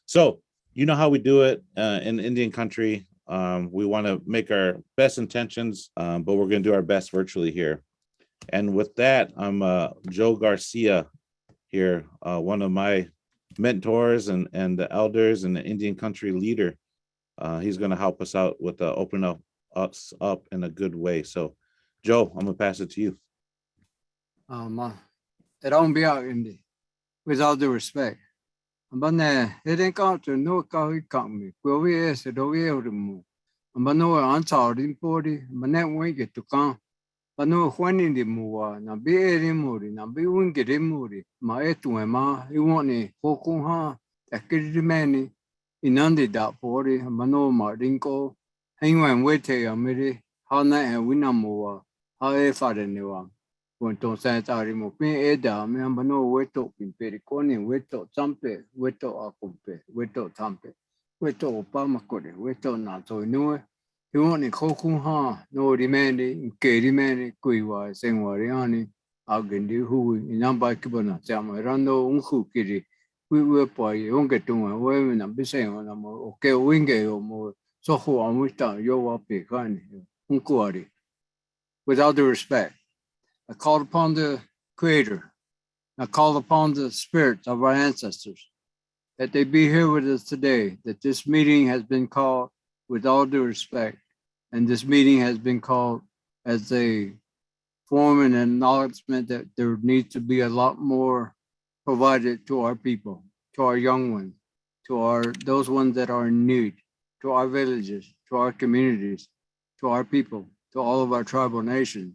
So you know how we do it in Indian country. We want to make our best intentions, but we're going to do our best virtually here. And with that, I'm Joe Garcia here, one of my mentors and the elders and the Indian country leader. He's going to help us out with opening us up in a good way. So, Joe, I'm going to pass it to you. It don't be out in the, with all due respect. But it ain't got to no cow company. Go we is the way of the move. But no answer in 40, but not wing it to come. But no when in the move, now be a moody, now be wing it in moody. My to ma, he want a Hokunha, a kid many, in under that 40, but no Martinko. Hang when wait a minute, how night and win a move, how a father knew one. When to say that I'm a dam, but no way to be periconi, wait to tampe, wait to acumpe, wait to tampe, wait to Pamacore, wait to not so new. You want a Hokunha, no demanding, K-demanding, Kuiwa, saying Wariani, Agendi, who in Ambakibana, Samarando, Unkukiri, we will pay Ungetuma, women and be saying on a more okay winge or more, so who are we down, you are picani, Unkuari. Without the respect, I called upon the Creator. I called upon the spirits of our ancestors that they be here with us today, that this meeting has been called with all due respect. And this meeting has been called as a form and acknowledgement that there needs to be a lot more provided to our people, to our young ones, to those ones that are in need, to our villages, to our communities, to our people, to all of our tribal nations,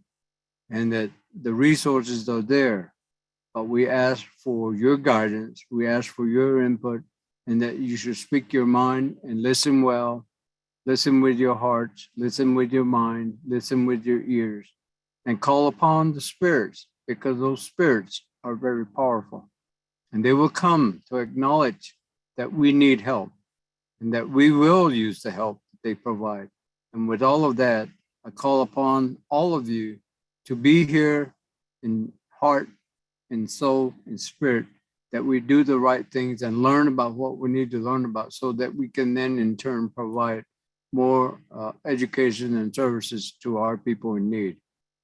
and that the resources are there. But we ask for your guidance, we ask for your input, and that you should speak your mind and listen well. Listen with your hearts, listen with your mind, listen with your ears, and call upon the spirits, because those spirits are very powerful. And they will come to acknowledge that we need help and that we will use the help that they provide. And with all of that, I call upon all of you to be here in heart, in soul, in spirit, that we do the right things and learn about what we need to learn about so that we can then in turn provide more education and services to our people in need.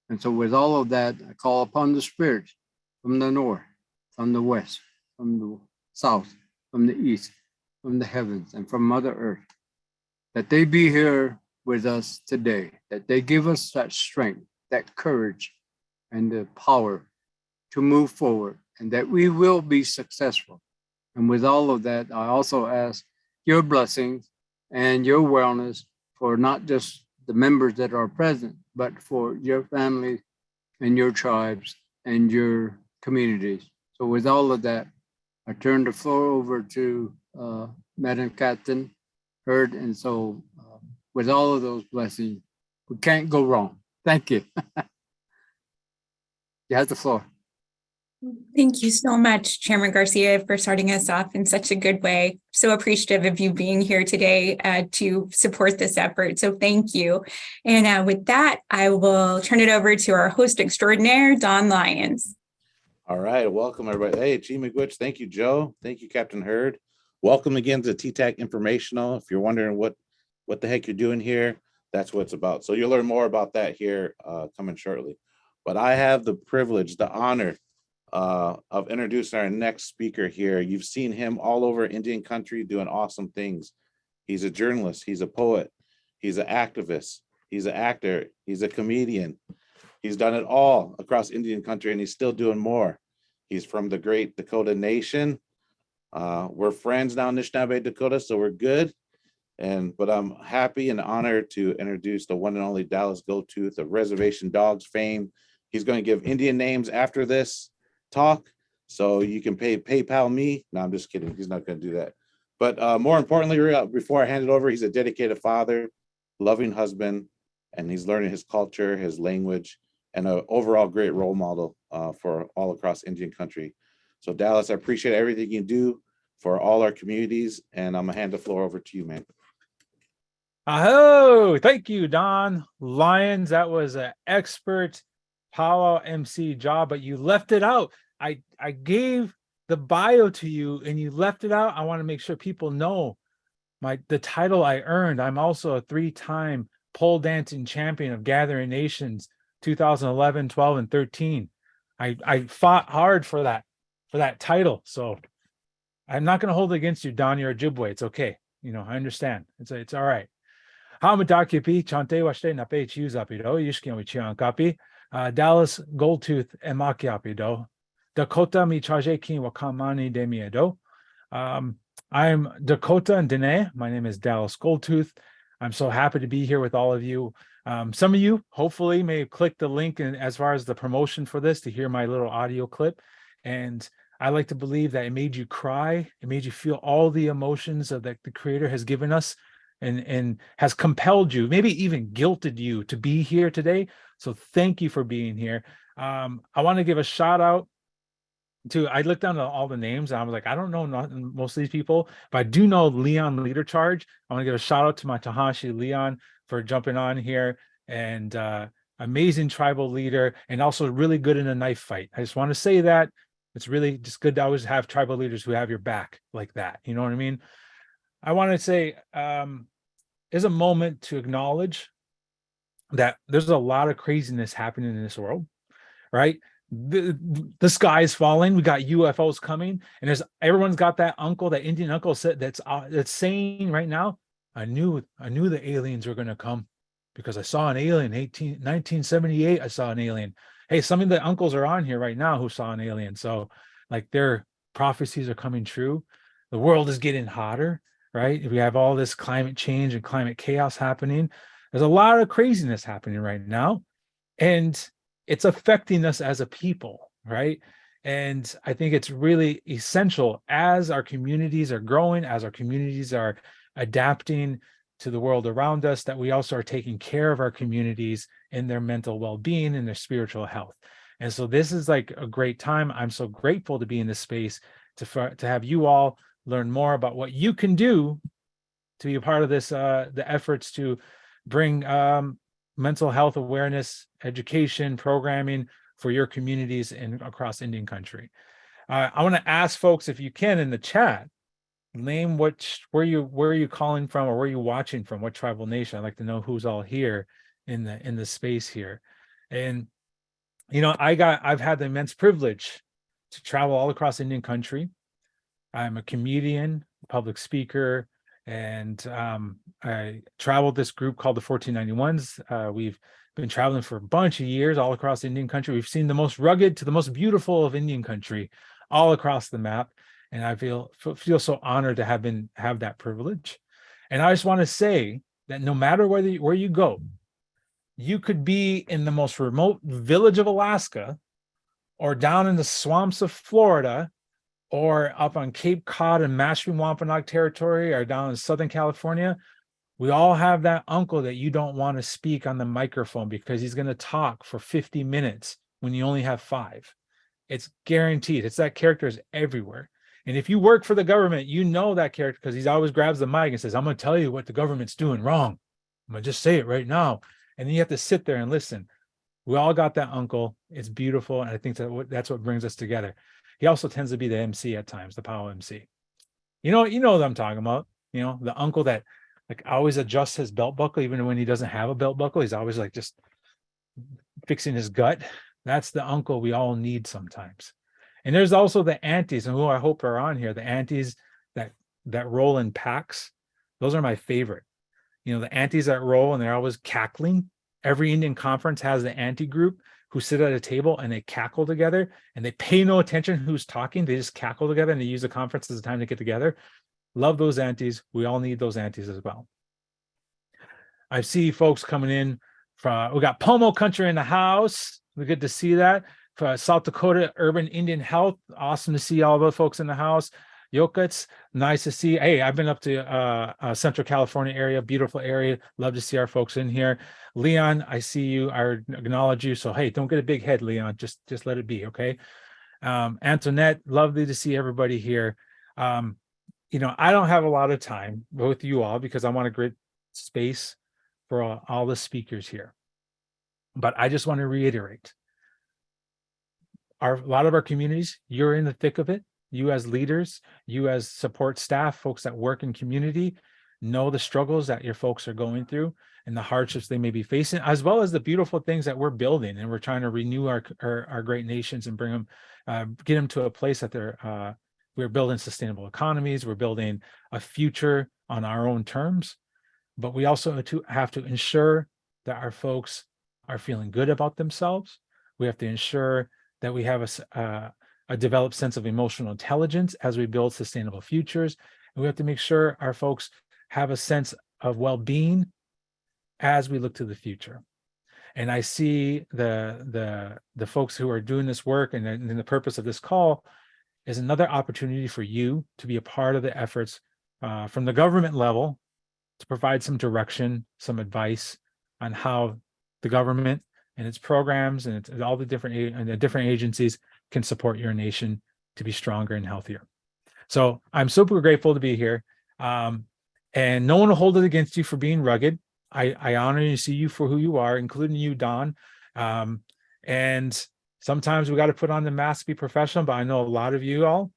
And so with all of that, I call upon the spirits from the north, from the west, from the south, from the east, from the heavens, and from Mother Earth, that they be here with us today, that they give us that strength, that courage, and the power to move forward, and that we will be successful. And with all of that, I also ask your blessings and your wellness for not just the members that are present, but for your families and your tribes and your communities. So with all of that, I turn the floor over to Madam Captain Heard. And so with all of those blessings, we can't go wrong. Thank you. You have the floor. Thank you so much, Chairman Garcia, for starting us off in such a good way. So appreciative of you being here today to support this effort. So thank you. And with that, I will turn it over to our host extraordinaire, Don Lyons. All right. Welcome, everybody. Hey, G. McGwitch. Thank you, Joe. Thank you, Captain Hurd. Welcome again to TTAC Informational. If you're wondering what the heck you're doing here, that's what it's about. So you'll learn more about that here coming shortly. But I have the privilege, the honor of introducing our next speaker here. You've seen him all over Indian country doing awesome things. He's a journalist, he's a poet, he's an activist, he's an actor, he's a comedian. He's done it all across Indian country, and he's still doing more. He's from the great Dakota Nation. We're friends now in Anishinaabe, Dakota, so we're good. But I'm happy and honored to introduce the one and only Dallas Goldtooth of Reservation Dogs fame. He's going to give Indian names after this talk, so you can PayPal me. No, I'm just kidding. He's not going to do that. But more importantly, before I hand it over, he's a dedicated father, loving husband, and he's learning his culture, his language, and an overall great role model for all across Indian country. So Dallas, I appreciate everything you do for all our communities, and I'm gonna hand the floor over to you, man. Oh, thank you, Don Lyons. That was an expert powwow MC job, but you left it out. I gave the bio to you and you left it out, I want to make sure people know the title I earned. I'm also a 3-time pole dancing champion of Gathering Nations 2011, 12, and 13. I fought hard for that title. So I'm not going to hold it against you, Don. You're Ojibwe. It's okay. I understand. It's all right. Hamadakipi, Chante Washte Nape Chiu Zapido, Yishkin Wichian Kapi, Dallas Goldtooth Emakiapido, Dakota Michaje King Wakamani Demiedo. I'm Dakota and Dene. My name is Dallas Goldtooth. I'm so happy to be here with all of you. Some of you hopefully may have clicked the link as far as the promotion for this to hear my little audio clip. And I like to believe that it made you cry. It made you feel all the emotions that the Creator has given us and has compelled you, maybe even guilted you to be here today. So thank you for being here. I want to give a shout out I looked down at all the names and I was like, I don't know most of these people, but I do know Leon Leader Charge. I want to give a shout out to my Tahashi Leon for jumping on here, and amazing tribal leader, and also really good in a knife fight. I just want to say that it's really just good to always have tribal leaders who have your back like that. You know what I mean? I want to say there's a moment to acknowledge that there's a lot of craziness happening in this world, right? The sky is falling. We got UFOs coming, and everyone's got that Indian uncle that's saying right now, I knew the aliens were going to come because I saw an alien. 1978, I saw an alien. Hey, some of the uncles are on here right now who saw an alien. So like their prophecies are coming true. The world is getting hotter, right? We have all this climate change and climate chaos happening. There's a lot of craziness happening right now, and it's affecting us as a people, right? And I think it's really essential as our communities are growing, as our communities are adapting to the world around us, that we also are taking care of our communities in their mental well-being and their spiritual health. And so this is like a great time. I'm so grateful to be in this space to have you all learn more about what you can do to be a part of this, the efforts to bring mental health awareness, education, programming for your communities across Indian country. I want to ask folks, if you can, in the chat, name where you calling from, or where you watching from, what tribal nation. I'd like to know who's all here in the space here. And I've had the immense privilege to travel all across Indian country. I'm a comedian, public speaker, and I traveled this group called the 1491s. We've been traveling for a bunch of years all across Indian country. We've seen the most rugged to the most beautiful of Indian country all across the map. And I feel so honored to have that privilege. And I just want to say that no matter where you go, you could be in the most remote village of Alaska, or down in the swamps of Florida, or up on Cape Cod and Mashpee Wampanoag territory, or down in Southern California. We all have that uncle that you don't want to speak on the microphone because he's going to talk for 50 minutes when you only have 5. It's guaranteed. It's that character is everywhere. And if you work for the government, you know that character because he always grabs the mic and says, I'm going to tell you what the government's doing wrong. I'm going to just say it right now. And then you have to sit there and listen. We all got that uncle. It's beautiful. And I think that's what brings us together. He also tends to be the MC at times, the POW MC. You know what I'm talking about. The uncle that like always adjusts his belt buckle, even when he doesn't have a belt buckle. He's always like just fixing his gut. That's the uncle we all need sometimes. And there's also the aunties, and who I hope are on here, the aunties that roll in packs. Those are my favorite. The aunties that roll and they're always cackling. Every Indian conference has the auntie group who sit at a table and they cackle together, and they pay no attention who's talking. They just cackle together, and they use the conference as a time to get together. Love those aunties. We all need those aunties as well. I see folks coming in from, we got Pomo country in the house. We're good to see that. For South Dakota Urban Indian Health. Awesome to see all the folks in the house. Yokuts, nice to see. Hey, I've been up to Central California area, beautiful area. Love to see our folks in here. Leon, I see you. I acknowledge you. So hey, don't get a big head, Leon. Just let it be, okay? Antoinette, lovely to see everybody here. I don't have a lot of time with you all because I want to create space for all the speakers here. But I just want to reiterate, a lot of our communities, you're in the thick of it. you as leaders, you as support staff, folks that work in community, know the struggles that your folks are going through and the hardships they may be facing, as well as the beautiful things that we're building. And we're trying to renew our great nations and bring them, get them to a place that we're building sustainable economies. We're building a future on our own terms, but we also have to ensure that our folks are feeling good about themselves. We have to ensure that we have a developed sense of emotional intelligence as we build sustainable futures. And we have to make sure our folks have a sense of well-being as we look to the future. And I see the folks who are doing this work and the purpose of this call is another opportunity for you to be a part of the efforts from the government level to provide some direction, some advice on how the government and its programs and all the different agencies can support your nation to be stronger and healthier. So I'm super grateful to be here. And no one will hold it against you for being rugged. I honor you, see you for who you are, including you, Don. And sometimes we got to put on the mask to be professional, but I know a lot of you all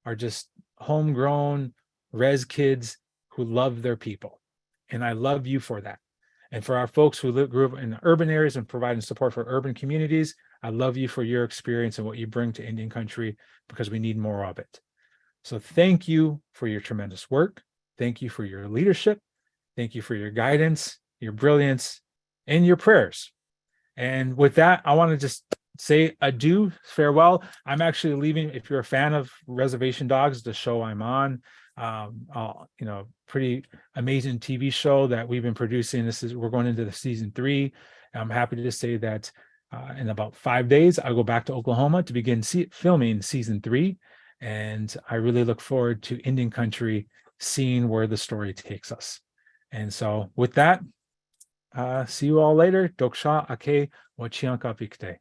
are just homegrown res kids who love their people. And I love you for that. And for our folks who grew up in urban areas and providing support for urban communities, I love you for your experience and what you bring to Indian country, because we need more of it. So thank you for your tremendous work. Thank you for your leadership. Thank you for your guidance, your brilliance, and your prayers. And with that, I want to just say adieu, farewell. I'm actually leaving. If you're a fan of Reservation Dogs, the show I'm on, pretty amazing TV show that we've been producing. We're going into the season 3. I'm happy to say that in about 5 days, I'll go back to Oklahoma to begin filming season 3. And I really look forward to Indian country, seeing where the story takes us. And so with that, see you all later. Doksha ake wachianka pikte.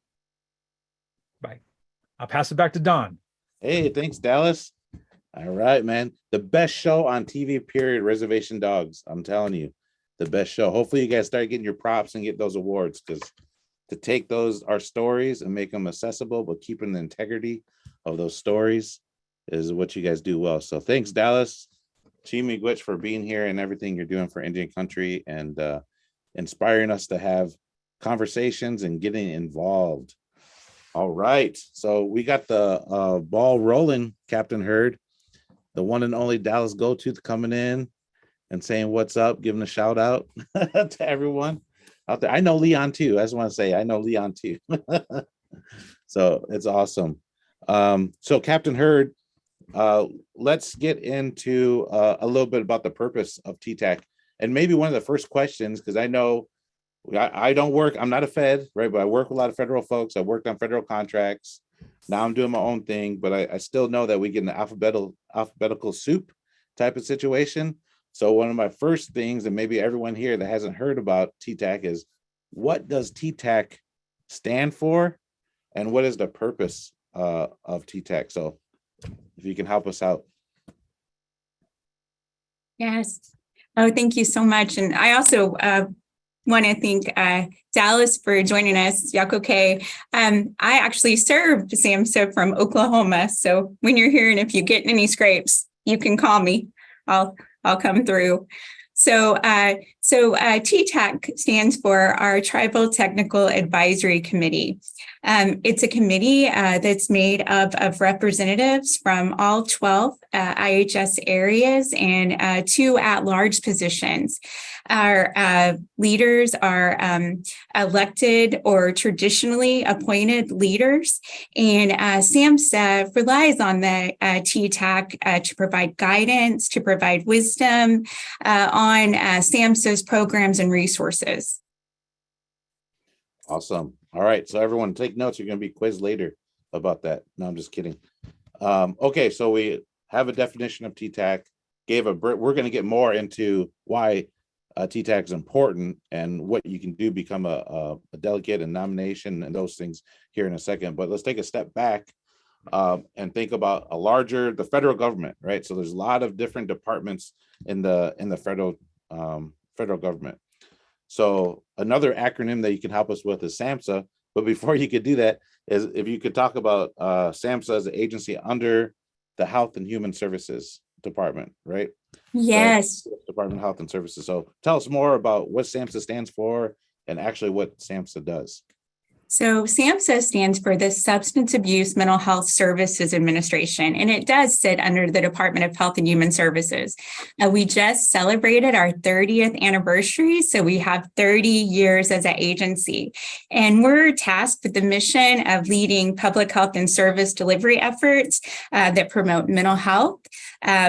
Bye. I'll pass it back to Don. Hey, thanks, Dallas. All right, man. The best show on TV, period, Reservation Dogs. I'm telling you, the best show. Hopefully you guys start getting your props and get those awards, because to take our stories and make them accessible, but keeping the integrity of those stories is what you guys do well. So thanks, Dallas, Miigwech, for being here and everything you're doing for Indian country and inspiring us to have conversations and getting involved. All right. So we got the ball rolling, Captain Hurd, the one and only Dallas go-to coming in and saying what's up, giving a shout out to everyone out there. I know Leon too. I just want to say I know Leon too. So it's awesome. So Captain Hurd, let's get into a little bit about the purpose of TTAC. And maybe one of the first questions, because I know I don't work, I'm not a Fed, right? But I work with a lot of federal folks. I worked on federal contracts. Now I'm doing my own thing, but I still know that we get an alphabetical soup type of situation. So one of my first things, and maybe everyone here that hasn't heard about TTAC, is what does TTAC stand for? And what is the purpose of TTAC? So if you can help us out. Yes. Oh, thank you so much. And I also want to thank Dallas for joining us, Yakoke. I actually served SAMHSA from Oklahoma. So when you're here and if you get any scrapes, you can call me. I'll come through. So TTAC stands for our Tribal Technical Advisory Committee. It's a committee that's made of representatives from all 12 IHS areas and 2 at-large positions. Our leaders are elected or traditionally appointed leaders, and SAMHSA relies on the TTAC to provide guidance, to provide wisdom on SAMHSA's programs and resources. Awesome. All right. So everyone take notes. You're going to be quizzed later about that. No, I'm just kidding. Okay. So we have a definition of TTAC. We're going to get more into why TTAC is important and what you can do, become a delegate and nomination and those things here in a second. But let's take a step back and think about the federal government, right? So there's a lot of different departments in the federal government. So another acronym that you can help us with is SAMHSA. But before you could do that, is if you could talk about SAMHSA as an agency under the Health and Human Services Department, right? Yes. Department of Health and Services. So tell us more about what SAMHSA stands for and actually what SAMHSA does. So SAMHSA stands for the Substance Abuse Mental Health Services Administration, and it does sit under the Department of Health and Human Services. We just celebrated our 30th anniversary, so we have 30 years as an agency. And we're tasked with the mission of leading public health and service delivery efforts that promote mental health,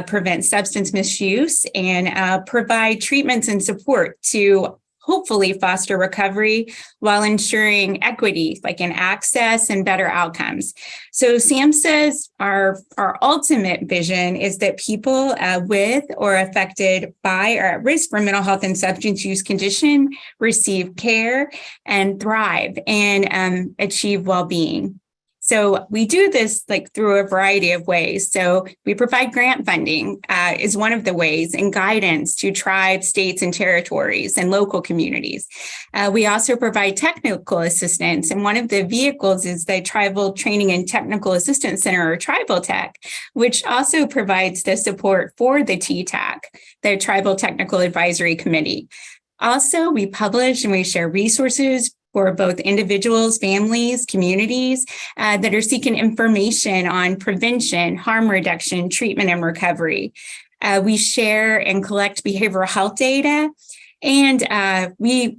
prevent substance misuse, and provide treatments and support to hopefully foster recovery while ensuring equity, like in access and better outcomes. So SAMHSA's, our ultimate vision is that people with or affected by or at risk for mental health and substance use condition receive care and thrive and achieve well-being. So we do this like through a variety of ways. So we provide grant funding is one of the ways, and guidance to tribes, states, and territories and local communities. We also provide technical assistance, and one of the vehicles is the Tribal Training and Technical Assistance Center, or Tribal TTAC, which also provides the support for the TTAC, the Tribal Technical Advisory Committee. Also, we publish and we share resources for both individuals, families, communities that are seeking information on prevention, harm reduction, treatment, and recovery. We share and collect behavioral health data, and we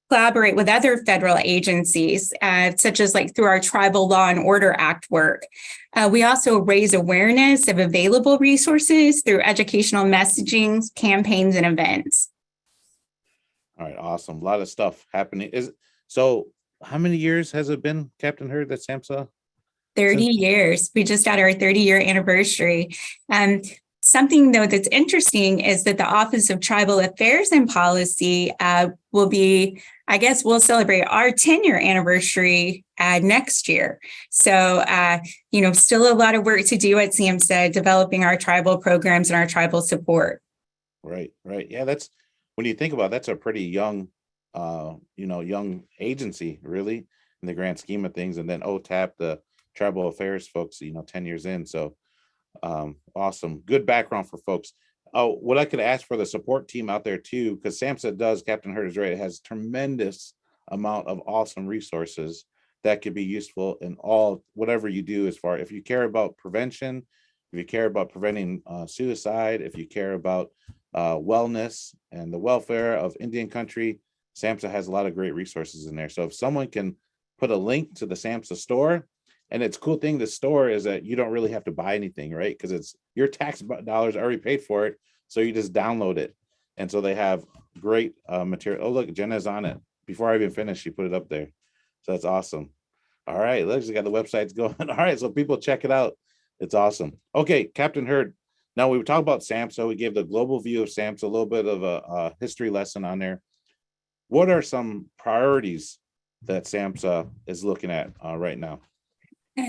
collaborate with other federal agencies, such as like through our Tribal Law and Order Act work. We also raise awareness of available resources through educational messaging, campaigns, and events. All right, awesome. A lot of stuff happening. So how many years has it been, Captain Hurd, that SAMHSA? 30 years. We just had our 30-year anniversary. Something, though, that's interesting is that the Office of Tribal Affairs and Policy will be, I guess, we'll celebrate our 10-year anniversary next year. So, still a lot of work to do at SAMHSA, developing our tribal programs and our tribal support. Right. Yeah, that's, when you think about it, that's a pretty young young agency, really, in the grand scheme of things. And then OTAP, the tribal affairs folks, 10 years in. So awesome. Good background for folks. Oh, what I could ask for the support team out there too, because SAMHSA does, Captain Hurd is right, it has tremendous amount of awesome resources that could be useful in whatever you do, as far if you care about prevention, if you care about preventing suicide, if you care about wellness and the welfare of Indian country. SAMHSA has a lot of great resources in there. So if someone can put a link to the SAMHSA store, and it's cool thing, the store is that you don't really have to buy anything, right? Because it's your tax dollars already paid for it. So you just download it. And so they have great material. Oh, look, Jenna's on it. Before I even finished, she put it up there. So that's awesome. All right, let's got the websites going. All right, so people check it out. It's awesome. Okay, Captain Hurd. Now we talked about SAMHSA. We gave the global view of SAMHSA, a little bit of a history lesson on there. What are some priorities that SAMHSA is looking at right now?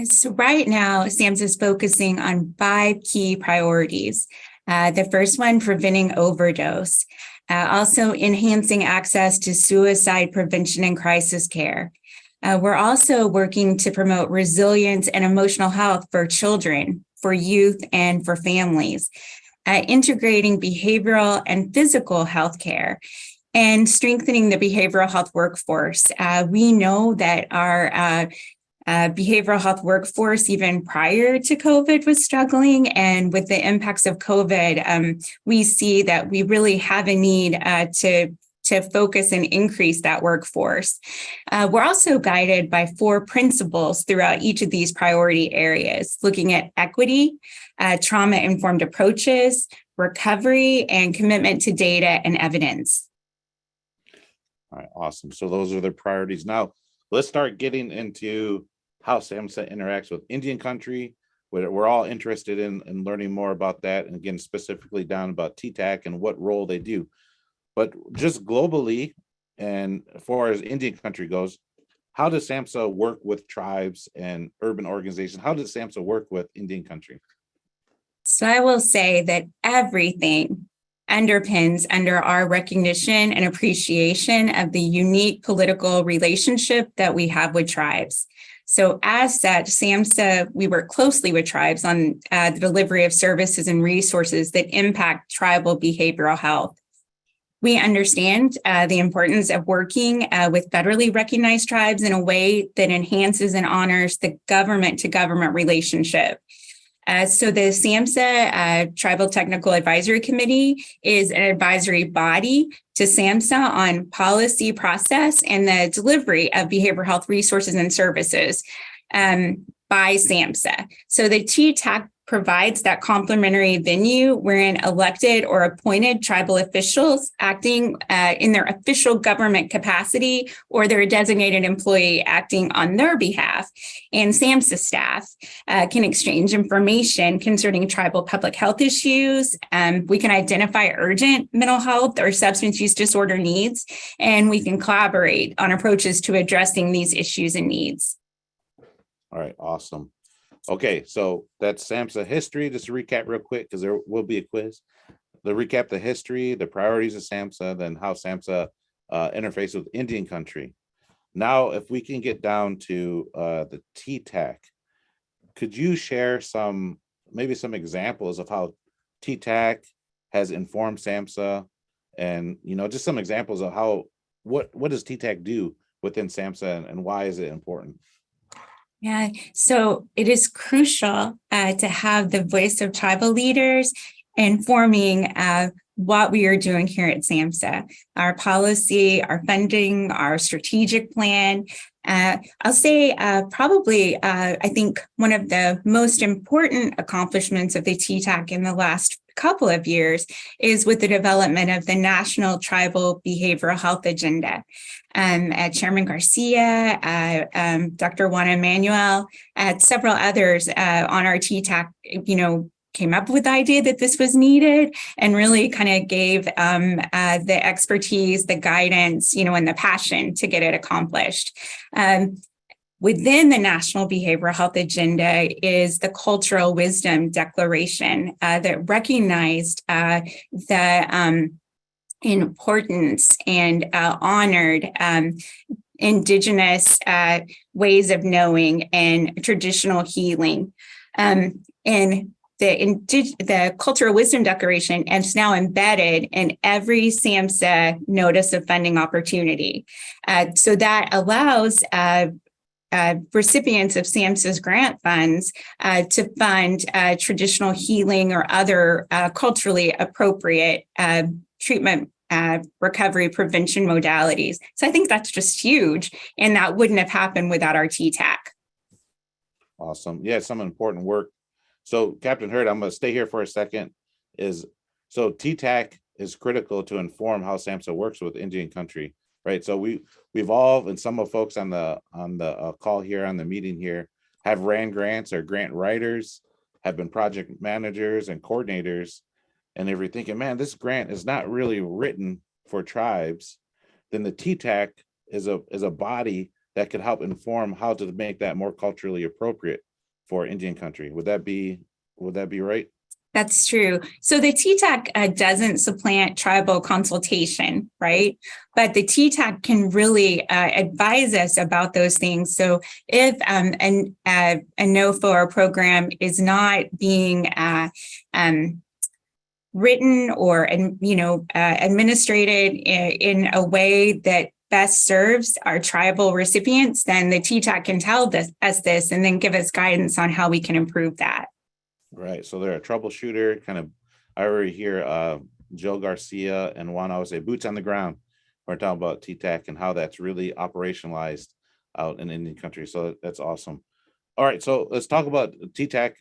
So right now, SAMHSA is focusing on 5 key priorities. The first one, preventing overdose. Also enhancing access to suicide prevention and crisis care. We're also working to promote resilience and emotional health for children, for youth, and for families. Integrating behavioral and physical health care, and strengthening the behavioral health workforce. We know that our behavioral health workforce, even prior to COVID, was struggling. And with the impacts of COVID, we see that we really have a need to focus and increase that workforce. We're also guided by 4 principles throughout each of these priority areas, looking at equity, trauma-informed approaches, recovery, and commitment to data and evidence. All right, awesome. So those are the priorities. Now, let's start getting into how SAMHSA interacts with Indian country. We're all interested in learning more about that. And again, specifically down about TTAC and what role they do. But just globally, and as far as Indian country goes, how does SAMHSA work with tribes and urban organizations? How does SAMHSA work with Indian country? So I will say that everything underpins under our recognition and appreciation of the unique political relationship that we have with tribes. So as such, SAMHSA, we work closely with tribes on the delivery of services and resources that impact tribal behavioral health. We understand the importance of working with federally recognized tribes in a way that enhances and honors the government-to-government relationship. So the SAMHSA Tribal Technical Advisory Committee is an advisory body to SAMHSA on policy, process, and the delivery of behavioral health resources and services by SAMHSA. So the TTAC provides that complementary venue wherein elected or appointed tribal officials acting in their official government capacity or their designated employee acting on their behalf and SAMHSA staff can exchange information concerning tribal public health issues. We can identify urgent mental health or substance use disorder needs, and we can collaborate on approaches to addressing these issues and needs. All right, awesome. Okay, so that's SAMHSA history. Just to recap real quick, because there will be a quiz. To recap the history, the priorities of SAMHSA, then how SAMHSA interfaces with Indian country. Now, if we can get down to the TTAC, could you share maybe some examples of how TTAC has informed SAMHSA, and just some examples of what does TTAC do within SAMHSA and why is it important? Yeah, so it is crucial to have the voice of tribal leaders informing what we are doing here at SAMHSA, our policy, our funding, our strategic plan. I'll say probably, I think one of the most important accomplishments of the TTAC in the last couple of years is with the development of the National Tribal Behavioral Health Agenda. Chairman Garcia, Dr. Juan Emanuel, several others on our TTAC, came up with the idea that this was needed and really kind of gave the expertise, the guidance, and the passion to get it accomplished. Within the National Behavioral Health Agenda is the Cultural Wisdom Declaration that recognized the importance and honored Indigenous ways of knowing and traditional healing. And the Cultural Wisdom Declaration is now embedded in every SAMHSA notice of funding opportunity. So that allows recipients of SAMHSA's grant funds to fund traditional healing or other culturally appropriate treatment, recovery, prevention modalities. So I think that's just huge, and that wouldn't have happened without our TTAC. Awesome. Yeah, some important work. So Captain Hurd, I'm going to stay here for a second. So TTAC is critical to inform how SAMHSA works with Indian country, right? So we've all, and some of folks on the call here, on the meeting here, have ran grants or grant writers, have been project managers and coordinators. And if you're thinking, man, this grant is not really written for tribes, then the TTAC is a body that could help inform how to make that more culturally appropriate for Indian country. Would that be right? That's true. So the TTAC doesn't supplant tribal consultation, right? But the TTAC can really advise us about those things. So if a NOFA program is not being written or administrated in a way that best serves our tribal recipients, then the TTAC can tell us this and then give us guidance on how we can improve that. Right. So they're a troubleshooter. I already hear Joe Garcia and Juan always say boots on the ground. We're talking about TTAC and how that's really operationalized out in Indian country. So that's awesome. All right. So let's talk about TTAC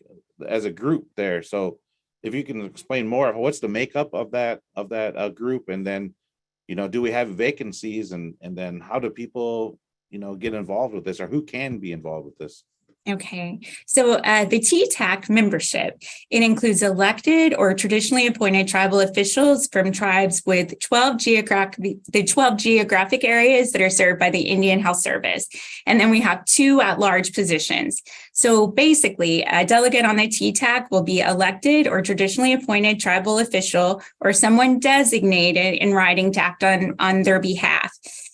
as a group there. So if you can explain more, what's the makeup of that group, and then, do we have vacancies, and then how do people, get involved with this, or who can be involved with this? Okay, so the TTAC membership, it includes elected or traditionally appointed tribal officials from tribes with the 12 geographic areas that are served by the Indian Health Service. And then we have 2 at-large positions. So basically, a delegate on the TTAC will be elected or traditionally appointed tribal official or someone designated in writing to act on their behalf.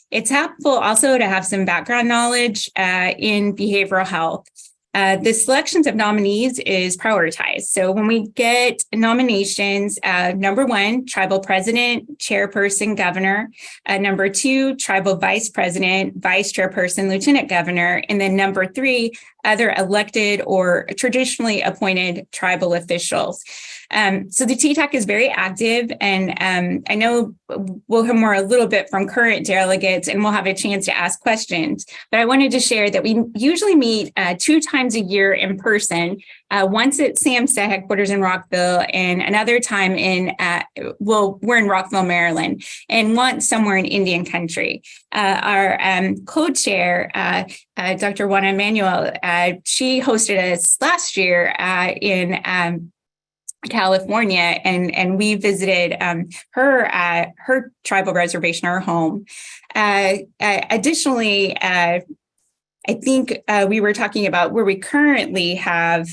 It's helpful also to have some background knowledge in behavioral health. The selections of nominees is prioritized. So when we get nominations, number one, tribal president, chairperson, governor. Number two, tribal vice president, vice chairperson, lieutenant governor. And then number three, other elected or traditionally appointed tribal officials. So the TTAC is very active, and I know we'll hear more a little bit from current delegates, and we'll have a chance to ask questions. But I wanted to share that we usually meet 2 times a year in person, once at SAMHSA headquarters in Rockville, and another time we're in Rockville, Maryland, and once somewhere in Indian country. Our co-chair, Dr. Juana Manuel, she hosted us last year in California, and we visited her tribal reservation, her home. Additionally, I think we were talking about where we currently have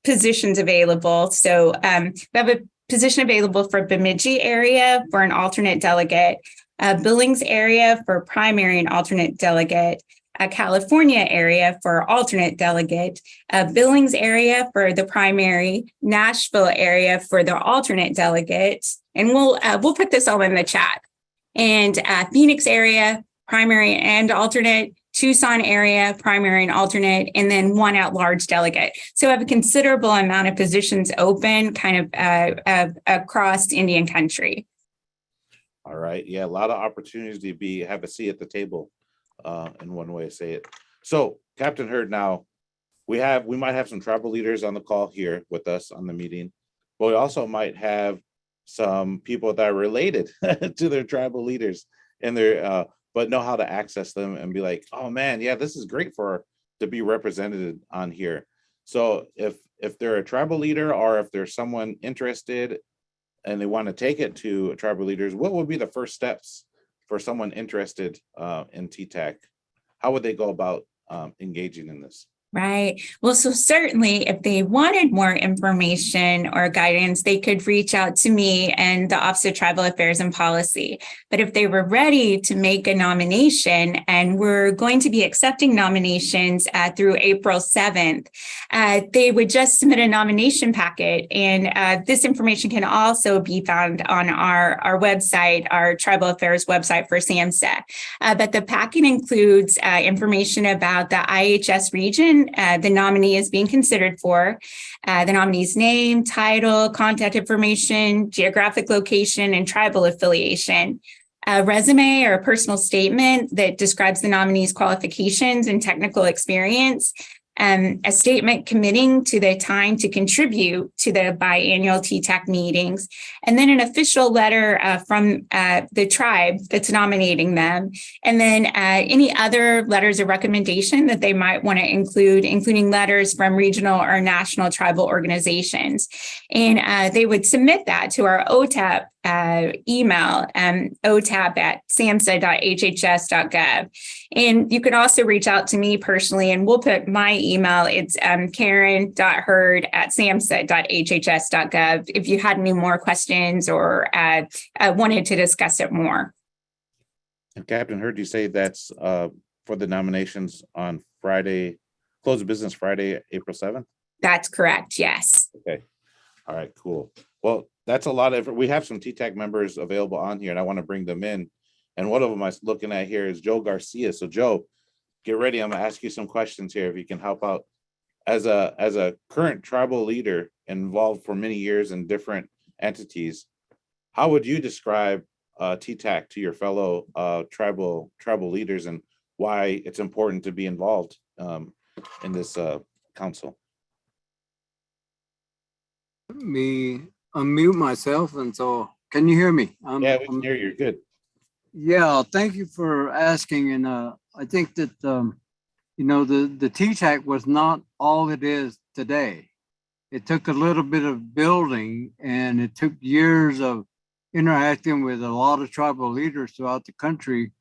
positions available. So we have a position available for Bemidji area for an alternate delegate, Billings area for primary and alternate delegate, California area for alternate delegate, Billings area for the primary, Nashville area for the alternate delegate, and we'll put this all in the chat. And Phoenix area, primary and alternate, Tucson area, primary and alternate, and then 1 at-large delegate. So we have a considerable amount of positions open kind of across Indian country. All right. Yeah, a lot of opportunities to have a seat at the table, in one way to say it. So, Captain Hurd, now we might have some tribal leaders on the call here with us on the meeting, but we also might have some people that are related to their tribal leaders and their but know how to access them and be like, oh man, yeah, this is great to be represented on here. So if they're a tribal leader, or if there's someone interested and they want to take it to tribal leaders, what would be the first steps for someone interested in TTAC? How would they go about engaging in this? Right. Well, so certainly if they wanted more information or guidance, they could reach out to me and the Office of Tribal Affairs and Policy. But if they were ready to make a nomination, and we're going to be accepting nominations through April 7th, they would just submit a nomination packet. And this information can also be found on our website, our Tribal Affairs website for SAMHSA. But the packet includes information about the IHS region the nominee is being considered for, the nominee's name, title, contact information, geographic location, and tribal affiliation. A resume or a personal statement that describes the nominee's qualifications and technical experience. A statement committing to the time to contribute to the biannual TTAC meetings, and then an official letter from the tribe that's nominating them, and then any other letters of recommendation that they might want to include, including letters from regional or national tribal organizations. And they would submit that to our OTAP email, otap@samhsa.hhs.gov. And you can also reach out to me personally, and we'll put my email. It's karen.hurd@samhsa.hhs.gov if you had any more questions or wanted to discuss it more. And Captain Hurd, you say that's for the nominations on Friday, close of business Friday, April 7th? That's correct, yes. Okay. All right, cool. Well, that's a lot of, we have some TTAC members available on here, and I want to bring them in. And one of them I'm looking at here is Joe Garcia. So Joe, get ready. I'm gonna ask you some questions here if you can help out. As a current tribal leader involved for many years in different entities, how would you describe TTAC to your fellow tribal leaders, and why it's important to be involved in this council? Let me unmute myself, and so can you hear me? Yeah, we can hear you. You're good. Yeah, thank you for asking. And I think that the TTAC was not all it is today. It took a little bit of building, and it took years of interacting with a lot of tribal leaders throughout the country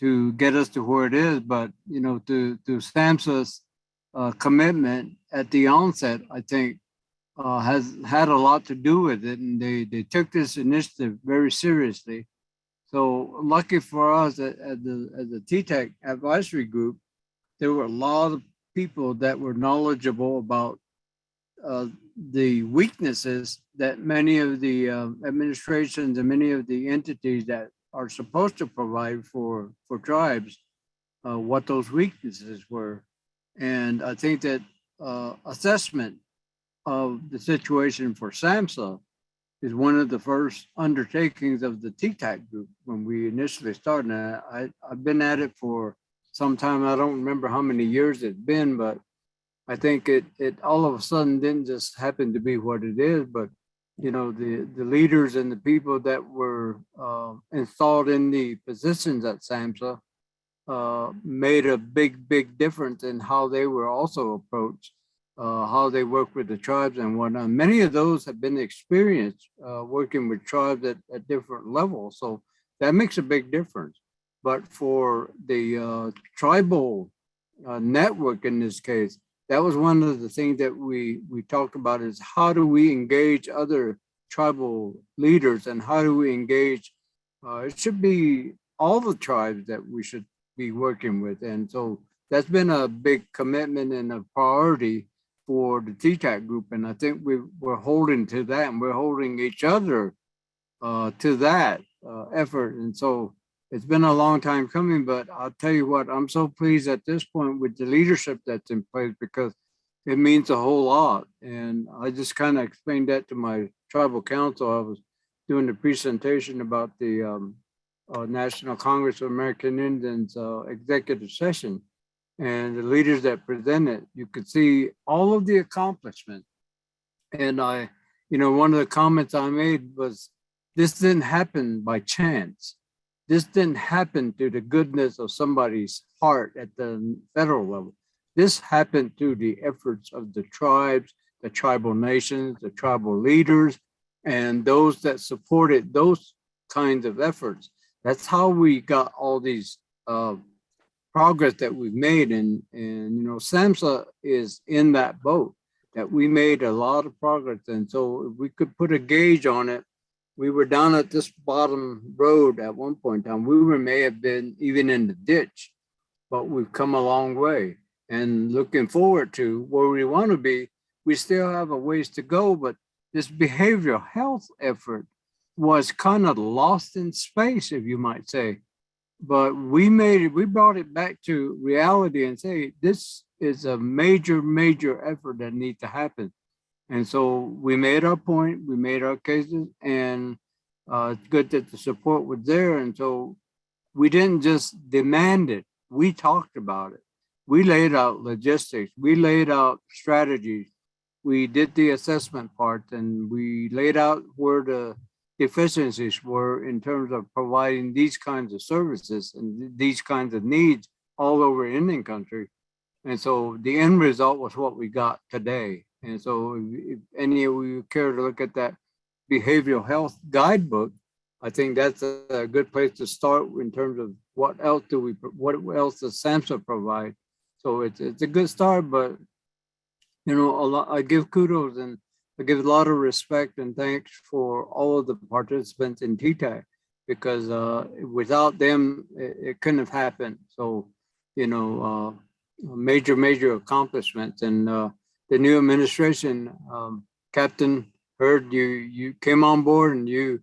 to get us to where it is. But to SAMHSA's commitment at the onset, I think has had a lot to do with it, and they took this initiative very seriously. So lucky for us at the TTAC advisory group, there were a lot of people that were knowledgeable about the weaknesses that many of the administrations and many of the entities that are supposed to provide for tribes, what those weaknesses were. And I think that assessment of the situation for SAMHSA is one of the first undertakings of the TTAC group when we initially started. I've been at it for some time. I don't remember how many years it's been, but I think it all of a sudden didn't just happen to be what it is, but you know, the leaders and the people that were installed in the positions at SAMHSA made a big difference in how they were also approached, how they work with the tribes and whatnot. Many of those have been experienced working with tribes at different levels. So that makes a big difference. But for the tribal network in this case, that was one of the things that we talked about is how do we engage other tribal leaders and how do we engage, it should be all the tribes that we should be working with. And so that's been a big commitment and a priority for the TTAC group. And I think we're holding to that and we're holding each other to that effort. And so it's been a long time coming, but I'll tell you what, I'm so pleased at this point with the leadership that's in place because it means a whole lot. And I just kind of explained that to my tribal council. I was doing the presentation about the National Congress of American Indians executive session. And the leaders that presented, you could see all of the accomplishments. And one of the comments I made was, this didn't happen by chance. This didn't happen through the goodness of somebody's heart at the federal level. This happened through the efforts of the tribes, the tribal nations, the tribal leaders, and those that supported those kinds of efforts. That's how we got all these progress that we've made. And SAMHSA is in that boat, that we made a lot of progress. And so if we could put a gauge on it, we were down at this bottom road at one point in time. We may have been even in the ditch, but we've come a long way. And looking forward to where we want to be, we still have a ways to go, but this behavioral health effort was kind of lost in space, if you might say. But we brought it back to reality and say, this is a major effort that needs to happen. And so we made our point, we made our cases, and it's good that the support was there. And so we didn't just demand it, we talked about it. We laid out logistics, we laid out strategies, we did the assessment part, and we laid out where the deficiencies were in terms of providing these kinds of services and these kinds of needs all over Indian country. And so the end result was what we got today. And so if any of you care to look at that behavioral health guidebook, I think that's a good place to start in terms of what else does SAMHSA provide. So it's a good start, but I give kudos and I give a lot of respect and thanks for all of the participants in TTAC, because without them, it couldn't have happened. So, major accomplishments. And the new administration, Captain Hurd, you came on board and you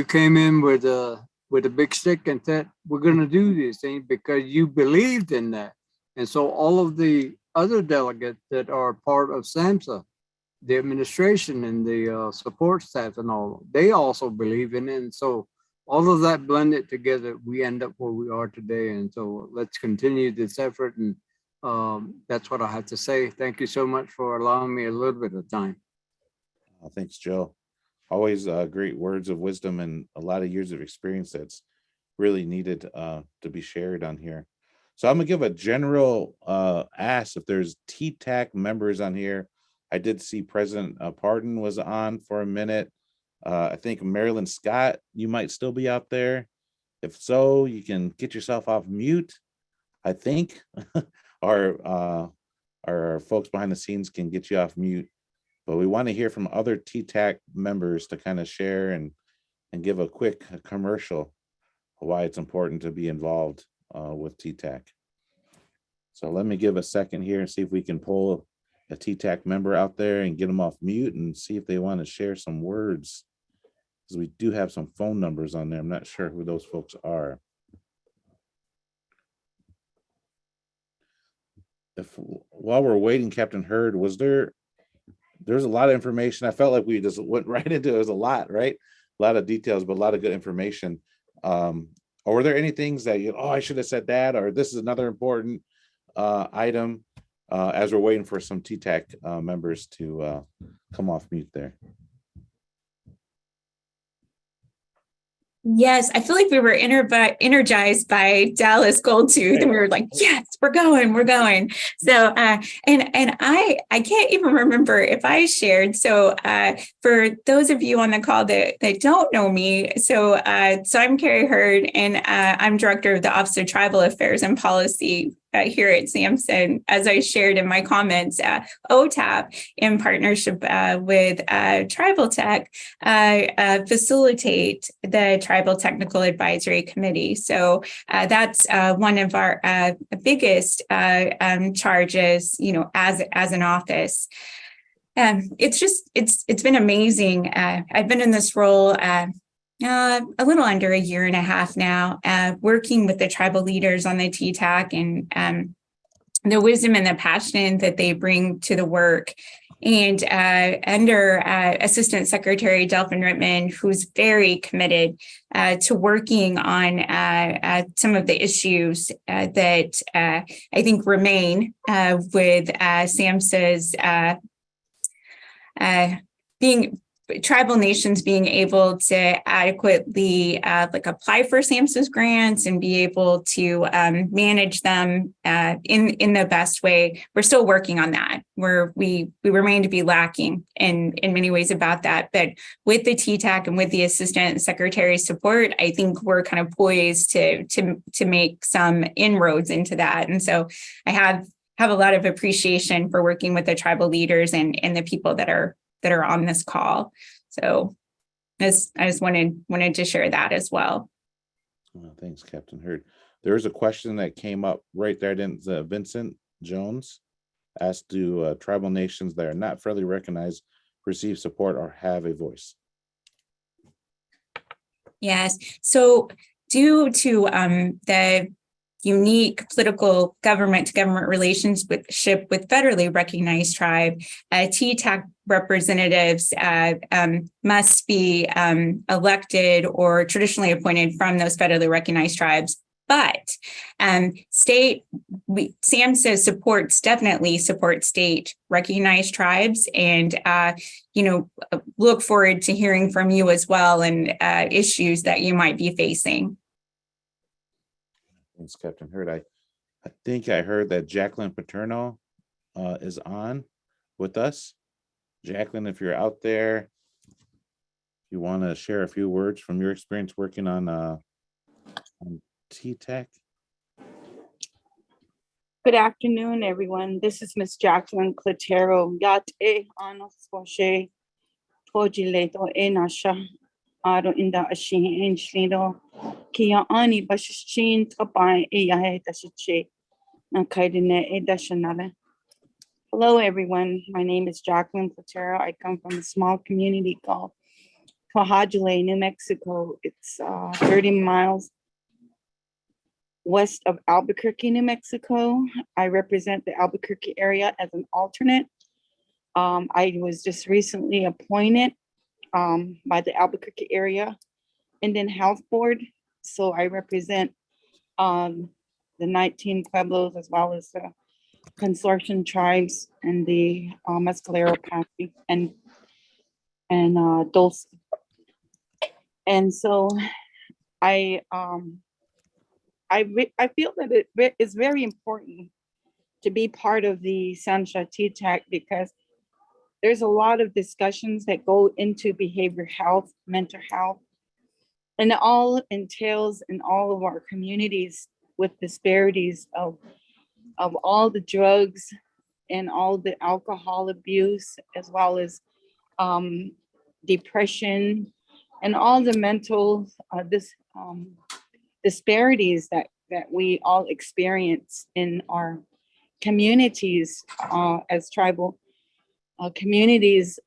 came in with a big stick and said, we're going to do these things because you believed in that. And so all of the other delegates that are part of SAMHSA, the administration and the support staff and all, they also believe in it. And so all of that blended together, we end up where we are today. And so let's continue this effort. And that's what I have to say. Thank you so much for allowing me a little bit of time. Thanks, Joe. Always great words of wisdom and a lot of years of experience that's really needed to be shared on here. So I'm gonna give a general ask if there's TTAC members on here. I did see President Pardon was on for a minute. I think Marilyn Scott, you might still be out there. If so, you can get yourself off mute, I think. Our folks behind the scenes can get you off mute. But we want to hear from other TTAC members to kind of share and give a quick commercial. why it's important to be involved with TTAC. So let me give a second here and see if we can pull a TTAC member out there and get them off mute and see if they want to share some words. Because we do have some phone numbers on there. I'm not sure who those folks are. While we're waiting, Captain Hurd, there's a lot of information. I felt like we just went right into it. It was a lot, right? A lot of details, but a lot of good information. Or were there any things that I should have said that, or this is another important item as we're waiting for some TTAC members to come off mute there? Yes, I feel like we were energized by Dallas Gold Tooth, and we were like, yes, we're going. So, and I can't even remember if I shared. So, for those of you on the call that don't know me, so I'm Carrie Hurd, and I'm director of the Office of Tribal Affairs and Policy here at SAMHSA. As I shared in my comments, OTAP, in partnership with Tribal Tech, facilitate the Tribal Technical Advisory Committee. So that's one of our biggest charges, as an office. It's been amazing. I've been in this role a little under a year and a half now, working with the tribal leaders on the TTAC, and the wisdom and the passion that they bring to the work. And under Assistant Secretary Delphin Rittman, who's very committed to working on some of the issues that I think remain with SAMHSA's tribal nations being able to adequately apply for SAMHSA's grants and be able to manage them in the best way. We're still working on that. We remain to be lacking in many ways about that. But with the TTAC and with the Assistant Secretary's support, I think we're kind of poised to make some inroads into that. And so I have a lot of appreciation for working with the tribal leaders and the people that are on this call. So I just wanted to share that as well. Well, thanks, Captain Hurd. There's a question that came up right there. Vincent Jones asked, do tribal nations that are not federally recognized receive support or have a voice? Yes. So due to the unique political government-to-government relationship with federally recognized tribe, TTAC representatives must be elected or traditionally appointed from those federally recognized tribes. But SAMHSA definitely supports state recognized tribes, and look forward to hearing from you as well and issues that you might be facing. Thanks, Captain Hurd. I think I heard that Jacqueline Paterno is on with us. Jacqueline, if you're out there, if you want to share a few words from your experience working on TTAC. Good afternoon, everyone. This is Miss Jacqueline Clatero. Yate Anosposhe Tojileto Enasha Aro Inda Ashin Enchlido Kia Ani Bashin Tapai Eyahe Dashiche Nakaidine Edashanale. Hello, everyone. My name is Jacqueline Clatero. I come from a small community called Coajule, New Mexico. It's 30 miles west of Albuquerque, New Mexico. I represent the Albuquerque area as an alternate. I was just recently appointed by the Albuquerque area Indian Health Board. So I represent the 19 pueblos as well as the consortium tribes and the Mescalero County and Dulce. And so I feel that it is very important to be part of the SAMHSA TTAC because there's a lot of discussions that go into behavioral health, mental health, and it all entails in all of our communities with disparities of all the drugs and all the alcohol abuse, as well as depression and all the mental disparities that we all experience in our communities as tribal communities.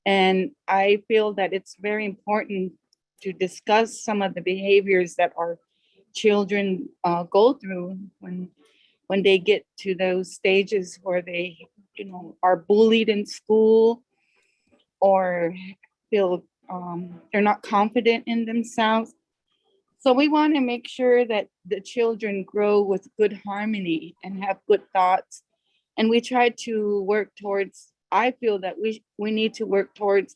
And I feel that it's very important to discuss some of the behaviors that our children go through when they get to those stages where they, are bullied in school or feel they're not confident in themselves. So we want to make sure that the children grow with good harmony and have good thoughts. And we try to work towards, I feel that we need to work towards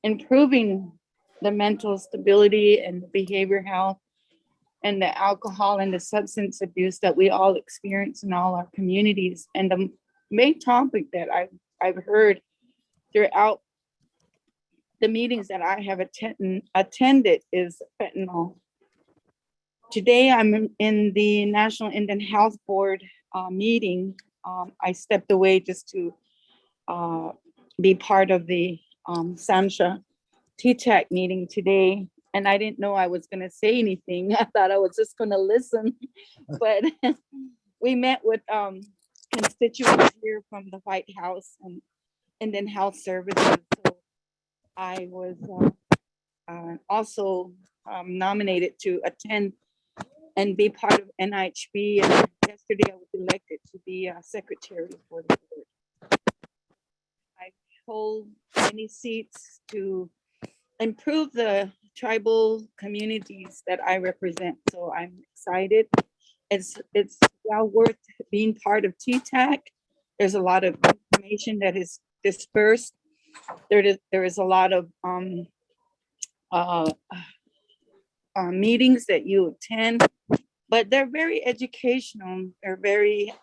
improving the mental stability and the behavior health and the alcohol and the substance abuse that we all experience in all our communities. And the main topic that I've heard throughout the meetings that I have attended is fentanyl. Today, I'm in the National Indian Health Board meeting. I stepped away just to be part of the SAMHSA TTAC meeting today. And I didn't know I was going to say anything. I thought I was just going to listen. But we met with constituents here from the White House and Indian Health Services. So I was also nominated to attend and be part of NIHB. And yesterday I was elected to be secretary for the board. I hold many seats to improve the tribal communities that I represent. So I'm excited. It's well worth being part of TTAC. There's a lot of information that is dispersed. There is a lot of meetings that you attend, but they're very educational. They're very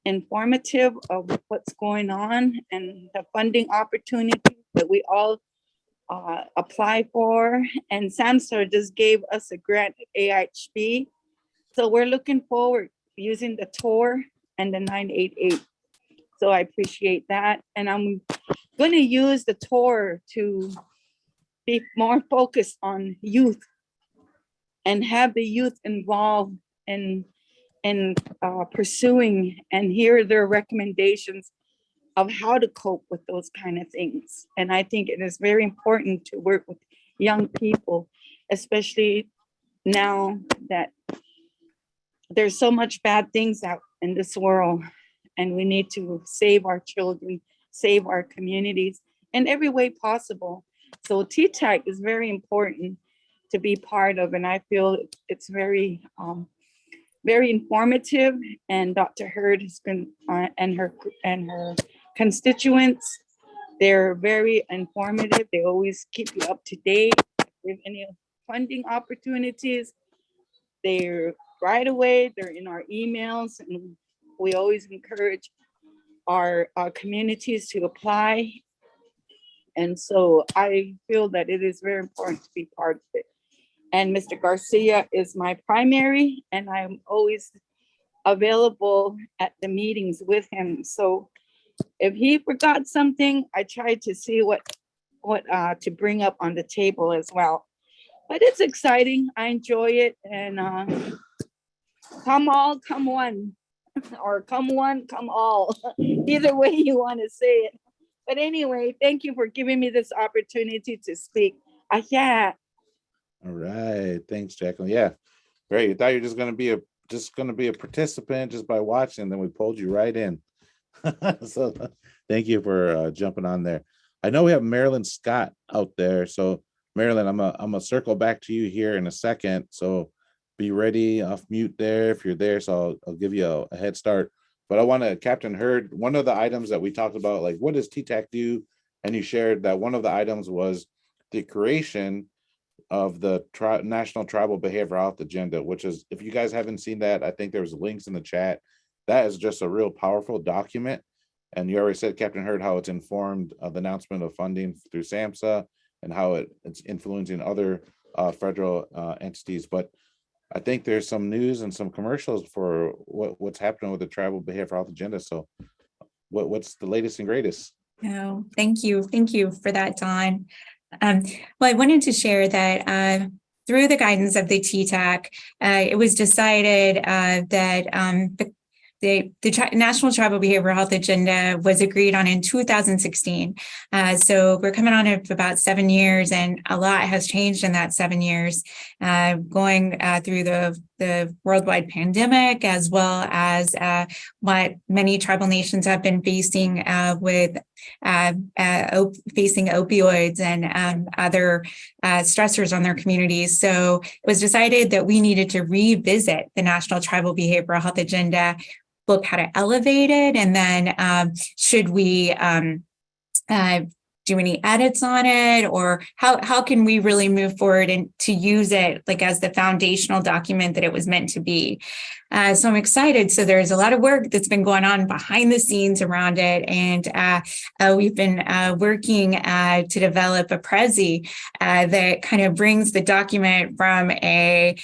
informative of what's going on and the funding opportunities that we all apply for. And SAMHSA just gave us a grant at AIHB. So we're looking forward using the TOR and the 988. So I appreciate that. And I'm going to use the TOR to be more focused on youth and have the youth involved in pursuing and hear their recommendations of how to cope with those kind of things. And I think it is very important to work with young people, especially now that there's so much bad things out in this world, and we need to save our children, save our communities in every way possible. So TTAC is very important to be part of, and I feel it's very, very informative. And Dr. Hurd has been, and her constituents, they're very informative. They always keep you up to date. If there's any funding opportunities, they're right away, they're in our emails, and we always encourage our communities to apply. And so I feel that it is very important to be part of it. And Mr. Garcia is my primary, and I'm always available at the meetings with him. So if he forgot something, I try to see what to bring up on the table as well. But it's exciting. I enjoy it. And come all, come one, or come one, come all. Either way you want to say it. But anyway, thank you for giving me this opportunity to speak. Yeah. All right. Thanks, Jacqueline. Yeah. Great. You thought you were just gonna be a participant just by watching, then we pulled you right in. So thank you for jumping on there. I know we have Marilyn Scott out there. So Marilyn, I'm gonna circle back to you here in a second. So be ready off mute there if you're there. So I'll give you a head start. But I want to, Captain Hurd, one of the items that we talked about, like what does TTAC do? And you shared that one of the items was the creation of the National Tribal Behavioral Health Agenda, which is, if you guys haven't seen that, I think there's links in the chat. That is just a real powerful document. And you already said, Captain Hurd, how it's informed of the announcement of funding through SAMHSA and how it's influencing other federal entities. But I think there's some news and some commercials for what's happening with the Tribal Behavioral Health Agenda. So what's the latest and greatest? Oh, thank you. Thank you for that, Don. Well, I wanted to share that through the guidance of the TTAC, it was decided that the National Tribal Behavioral Health Agenda was agreed on in 2016. So we're coming on about 7 years, and a lot has changed in that 7 years, going through the worldwide pandemic, as well as what many tribal nations have been facing with facing opioids and other stressors on their communities. So it was decided that we needed to revisit the National Tribal Behavioral Health Agenda, look how to elevate it, and then should we do any edits on it, or how can we really move forward and to use it like as the foundational document that it was meant to be. So I'm excited. So there's a lot of work that's been going on behind the scenes around it, and we've been working to develop a Prezi that kind of brings the document from I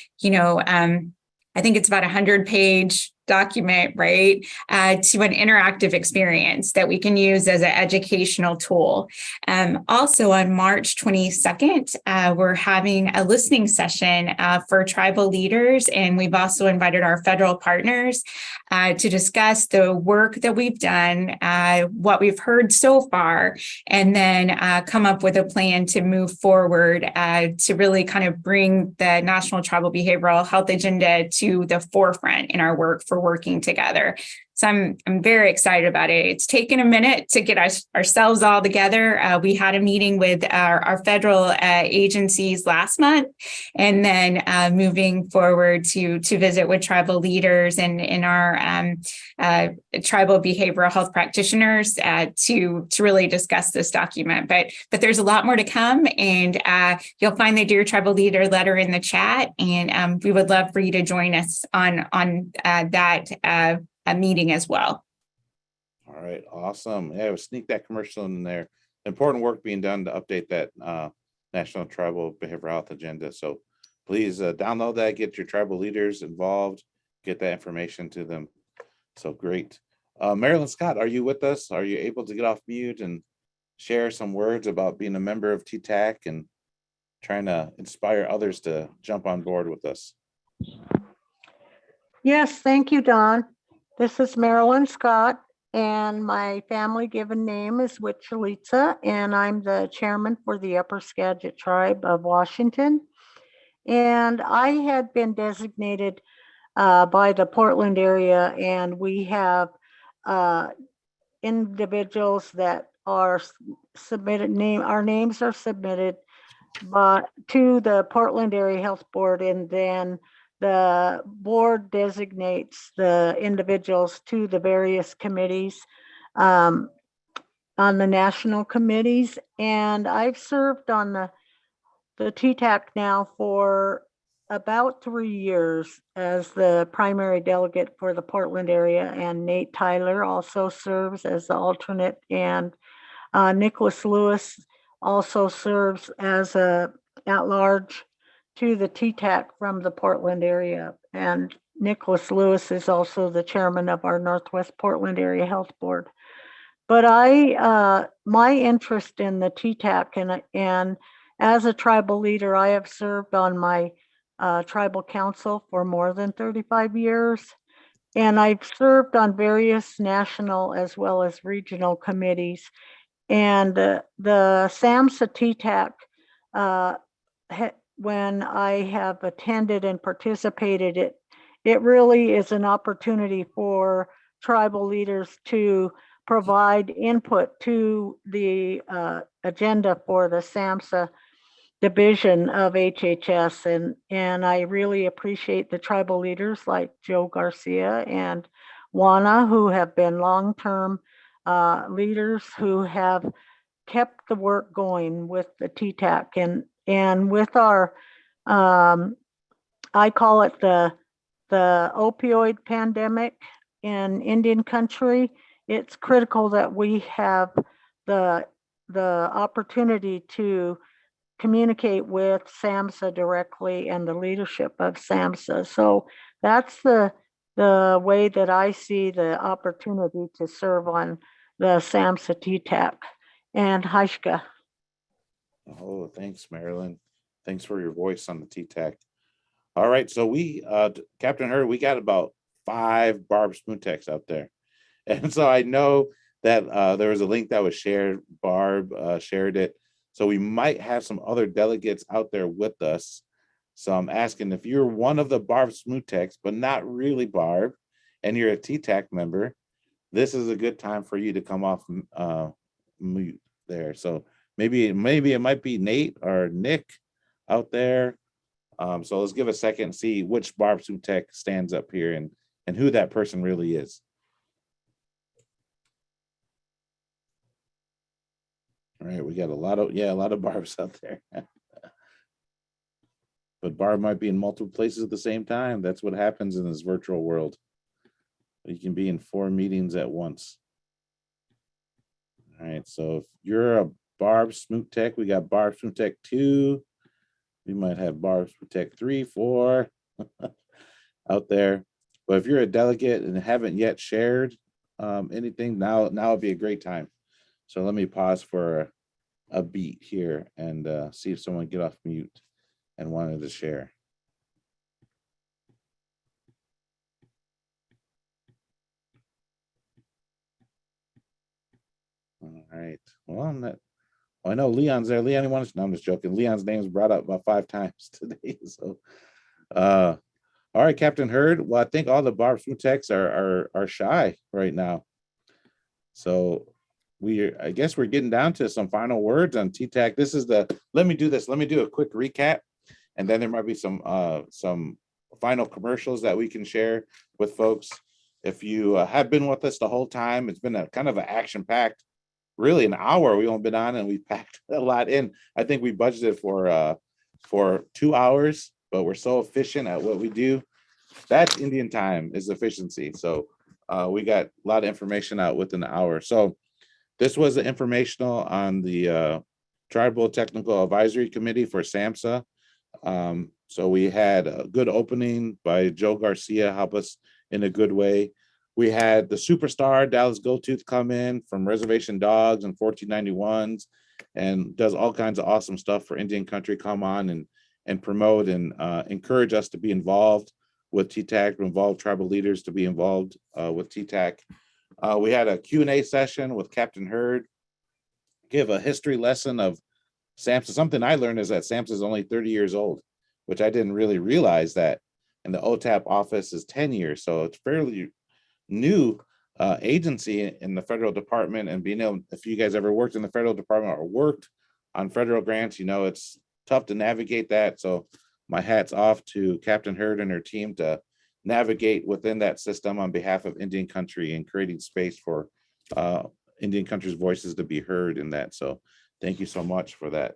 think it's about 100-page document, right, to an interactive experience that we can use as an educational tool. Also on March 22nd, we're having a listening session for tribal leaders, and we've also invited our federal partners to discuss the work that we've done, what we've heard so far, and then come up with a plan to move forward to really kind of bring the National Tribal Behavioral Health Agenda to the forefront in our work for working together. So I'm very excited about it. It's taken a minute to get ourselves all together. We had a meeting with our federal agencies last month, and then moving forward to visit with tribal leaders and in our tribal behavioral health practitioners to really discuss this document. But there's a lot more to come, and you'll find the Dear Tribal Leader letter in the chat, and we would love for you to join us on that a meeting as well. All right, awesome. Yeah, we'll sneak that commercial in there. Important work being done to update that National Tribal Behavioral Health Agenda. So please download that, get your tribal leaders involved, get that information to them. So great. Marilyn Scott, are you with us? Are you able to get off mute and share some words about being a member of TTAC and trying to inspire others to jump on board with us? Yes, thank you, Don. This is Marilyn Scott, and my family given name is Witchalitza, and I'm the chairman for the Upper Skagit Tribe of Washington. And I had been designated by the Portland area, and we have individuals that are submitted, our names are submitted to the Portland Area Health Board, and then the board designates the individuals to the various committees on the national committees. And I've served on the TTAC now for about 3 years as the primary delegate for the Portland area, and Nate Tyler also serves as the alternate, and Nicholas Lewis also serves as a at-large to the TTAC from the Portland area. And Nicholas Lewis is also the chairman of our Northwest Portland Area Health Board. But my interest in the TTAC, and as a tribal leader, I have served on my tribal council for more than 35 years. And I've served on various national as well as regional committees. And the SAMHSA TTAC, when I have attended and participated, it really is an opportunity for tribal leaders to provide input to the agenda for the SAMHSA division of HHS. And I really appreciate the tribal leaders like Joe Garcia and Juana, who have been long-term leaders who have kept the work going with the TTAC, and with our, I call it the opioid pandemic in Indian country. It's critical that we have the opportunity to communicate with SAMHSA directly and the leadership of SAMHSA. So that's the way that I see the opportunity to serve on the SAMHSA TTAC. And Haishka. Oh, thanks, Marilyn. Thanks for your voice on the TTAC. All right, so we, Captain Hurd, we got about 5 Barb Smootex out there. And so I know that there was a link that was shared. Barb shared it. So we might have some other delegates out there with us. So I'm asking if you're one of the Barb Smootex, but not really Barb, and you're a TTAC member, this is a good time for you to come off mute there. So maybe it might be Nate or Nick out there. So let's give a second and see which Barb Smootex stands up here and who that person really is. All right, we got a lot of Barbs out there. But Barb might be in multiple places at the same time. That's what happens in this virtual world. You can be in 4 meetings at once. All right, so if you're a Barb Smootex, we got Barb Smootex 2. We might have Barb Smootex 3, 4 out there. But if you're a delegate and haven't yet shared anything, now would be a great time. So let me pause for a beat here and see if someone get off mute and wanted to share. All right. Well, I know Leon's there. Leon, no, I'm just joking. Leon's name's brought up about 5 times today. So, all right, Captain Hurd. Well, I think all the Barb Smootex are shy right now. So I guess we're getting down to some final words on TTAC. This is let me do a quick recap, and then there might be some final commercials that we can share with folks. If you have been with us the whole time, it's been a kind of an action-packed, really an hour we've only been on, and we packed a lot in. I think we budgeted for 2 hours, but we're so efficient at what we do. That's Indian time, is efficiency. So we got a lot of information out within an hour. So this was the informational on the Tribal Technical Advisory Committee for SAMHSA. So we had a good opening by Joe Garcia, help us in a good way. We had the superstar Dallas Goldtooth come in from Reservation Dogs and 1491s and does all kinds of awesome stuff for Indian country, come on and promote and encourage us to be involved with TTAC, involve tribal leaders to be involved with TTAC. We had a Q&A session with Captain Hurd, give a history lesson of SAMHSA. Something I learned is that SAMHSA is only 30 years old, which I didn't really realize that. And the OTAP office is 10 years. So it's fairly new agency in the federal department. And being able, if you guys ever worked in the federal department or worked on federal grants, you know, it's tough to navigate that. So my hat's off to Captain Hurd and her team to navigate within that system on behalf of Indian country and creating space for Indian country's voices to be heard in that. So thank you so much for that.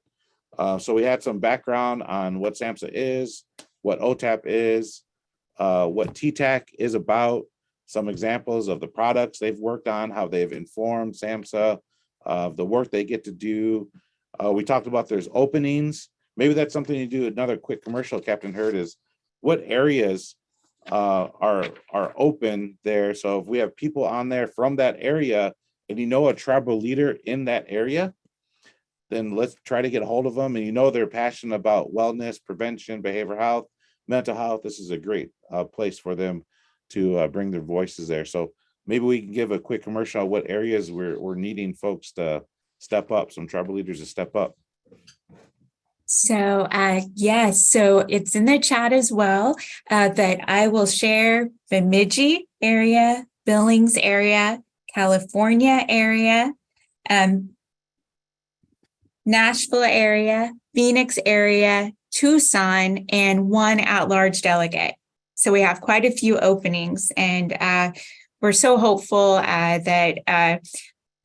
So we had some background on what SAMHSA is, what OTAP is, what TTAC is about, some examples of the products they've worked on, how they've informed SAMHSA of the work they get to do. We talked about there's openings. Maybe that's something you do. Another quick commercial, Captain Hurd, is what areas are open there. So if we have people on there from that area and you know a tribal leader in that area, then let's try to get a hold of them. And you know they're passionate about wellness, prevention, behavioral health, mental health. This is a great place for them to bring their voices there. So maybe we can give a quick commercial on what areas we're needing folks to step up, some tribal leaders to step up. So yes, so it's in the chat as well that I will share Bemidji area, Billings area, California area, Nashville area, Phoenix area, Tucson, and 1 at-large delegate. So we have quite a few openings, and we're so hopeful that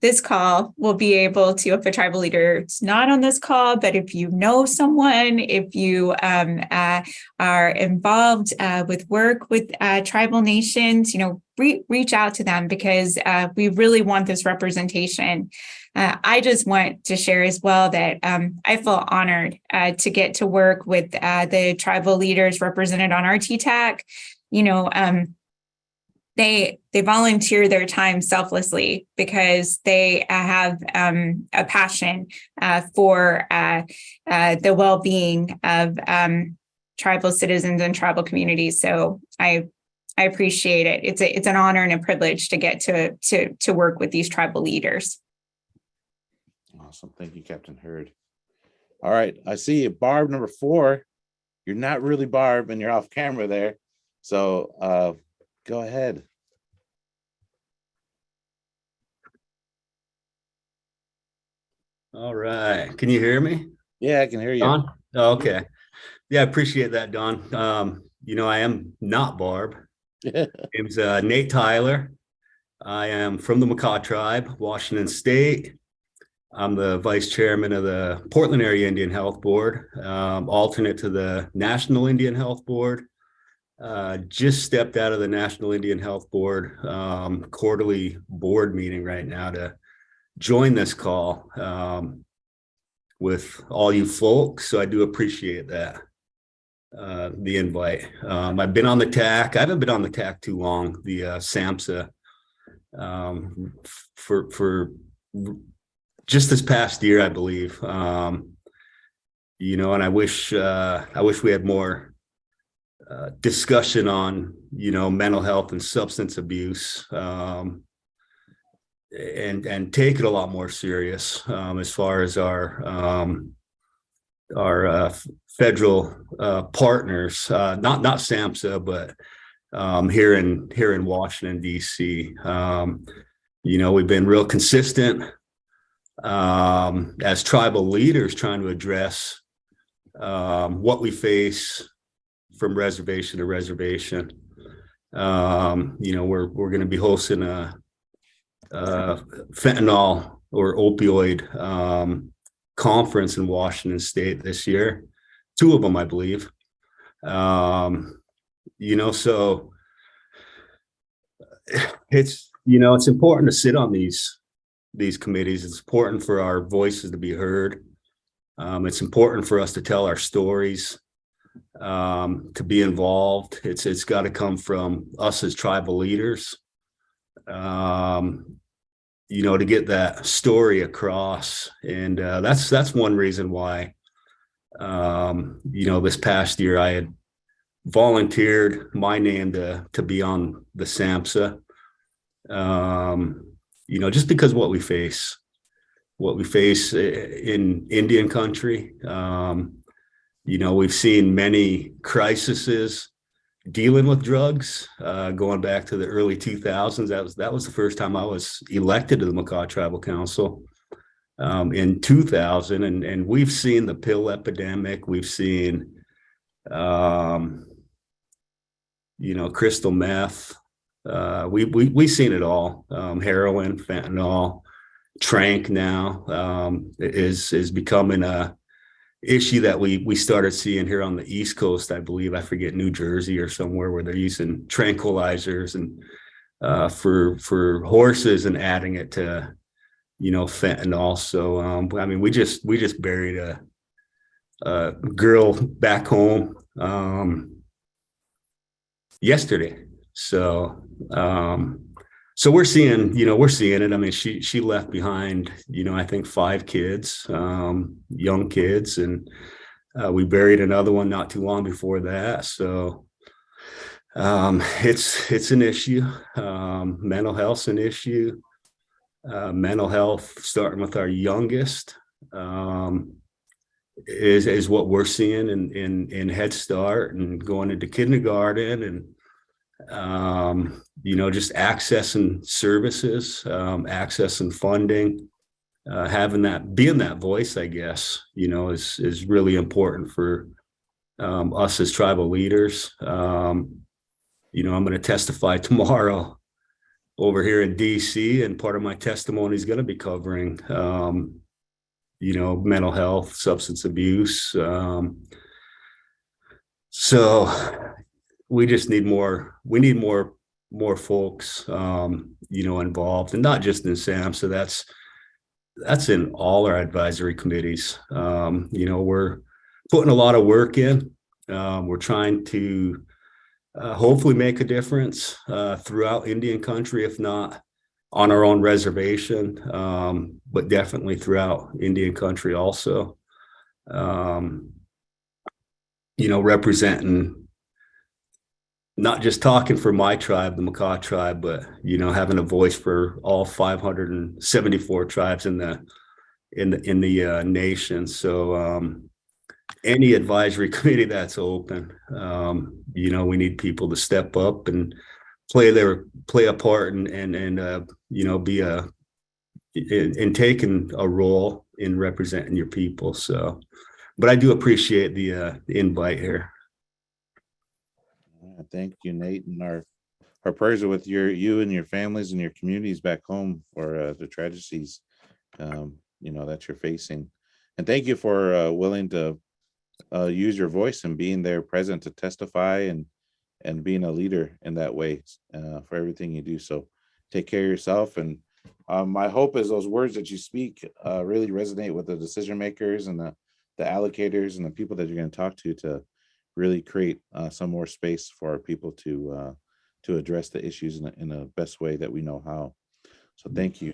this call will be able to, if a tribal leader is not on this call, but if you know someone, if you are involved with work with tribal nations, you know, reach out to them, because we really want this representation. I just want to share as well that I feel honored to get to work with the tribal leaders represented on our TTAC. You know, they volunteer their time selflessly because they have a passion for the well-being of tribal citizens and tribal communities. So I appreciate it. It's an honor and a privilege to get to work with these tribal leaders. Awesome. Thank you, Captain Hurd. All right. I see you, Barb, number 4. You're not really Barb and you're off camera there. So go ahead. All right. Can you hear me? Yeah, I can hear you. Don? Okay. Yeah, I appreciate that, Don. You know, I am not Barb. My name's Nate Tyler. I am from the Makah tribe, Washington State. I'm the vice chairman of the Portland Area Indian Health Board, alternate to the National Indian Health Board. Just stepped out of the National Indian Health Board quarterly board meeting right now to join this call with all you folks. So I do appreciate that, the invite. I've been on the TAC. I haven't been on the TAC too long, the SAMHSA, for just this past year, I believe. You know, and I wish we had more discussion on, you know, mental health and substance abuse, and take it a lot more serious as far as our federal partners, not SAMHSA, but here in Washington D.C. You know, we've been real consistent as tribal leaders trying to address what we face from reservation to reservation. You know, we're going to be hosting a fentanyl or opioid conference in Washington State this year, 2 of them, I believe. You know, so it's, you know, it's important to sit on these committees. It's important for our voices to be heard. It's important for us to tell our stories, to be involved. It's got to come from us as tribal leaders, you know, to get that story across. And that's one reason why, you know, this past year I had volunteered my name to be on the SAMHSA. You know, just because what we face in Indian country. You know, we've seen many crises dealing with drugs, going back to the early 2000s. That was the first time I was elected to the Makah Tribal Council, in 2000, and we've seen the pill epidemic. We've seen, you know, crystal meth. We've seen it all. Heroin, fentanyl, trank now is becoming a issue that we started seeing here on the East Coast. I believe, I forget, New Jersey or somewhere, where they're using tranquilizers and for horses and adding it to, you know, fentanyl. So I mean, we just buried a girl back home yesterday. So so we're seeing it. I mean, she left behind, you know, I think 5 kids, young kids, and we buried another one not too long before that. So it's an issue. Mental health's an issue. Mental health, starting with our youngest, is what we're seeing in Head Start and going into kindergarten, and you know, just accessing services, accessing funding, being that voice, I guess, you know, is really important for us as tribal leaders. You know, I'm going to testify tomorrow over here in DC, and part of my testimony is going to be covering, you know, mental health, substance abuse. So we just need more. We need more folks, you know, involved, and not just in SAMHSA. That's in all our advisory committees. You know, we're putting a lot of work in. We're trying to hopefully make a difference throughout Indian country, if not on our own reservation, but definitely throughout Indian country also. Representing, not just talking for my tribe, the Makah tribe, but having a voice for all 574 tribes in the nation. So any advisory committee that's open, we need people to step up and play a part and be in taking a role in representing your people. So, but I do appreciate the invite here. Thank you, Nate, and our prayers are with you and your families and your communities back home for the tragedies that you're facing. And thank you for willing to use your voice and being there present to testify and being a leader in that way for everything you do. So take care of yourself. And my hope is those words that you speak really resonate with the decision makers and the allocators and the people that you're going to talk to really create some more space for our people to address the issues in the best way that we know how. So thank you.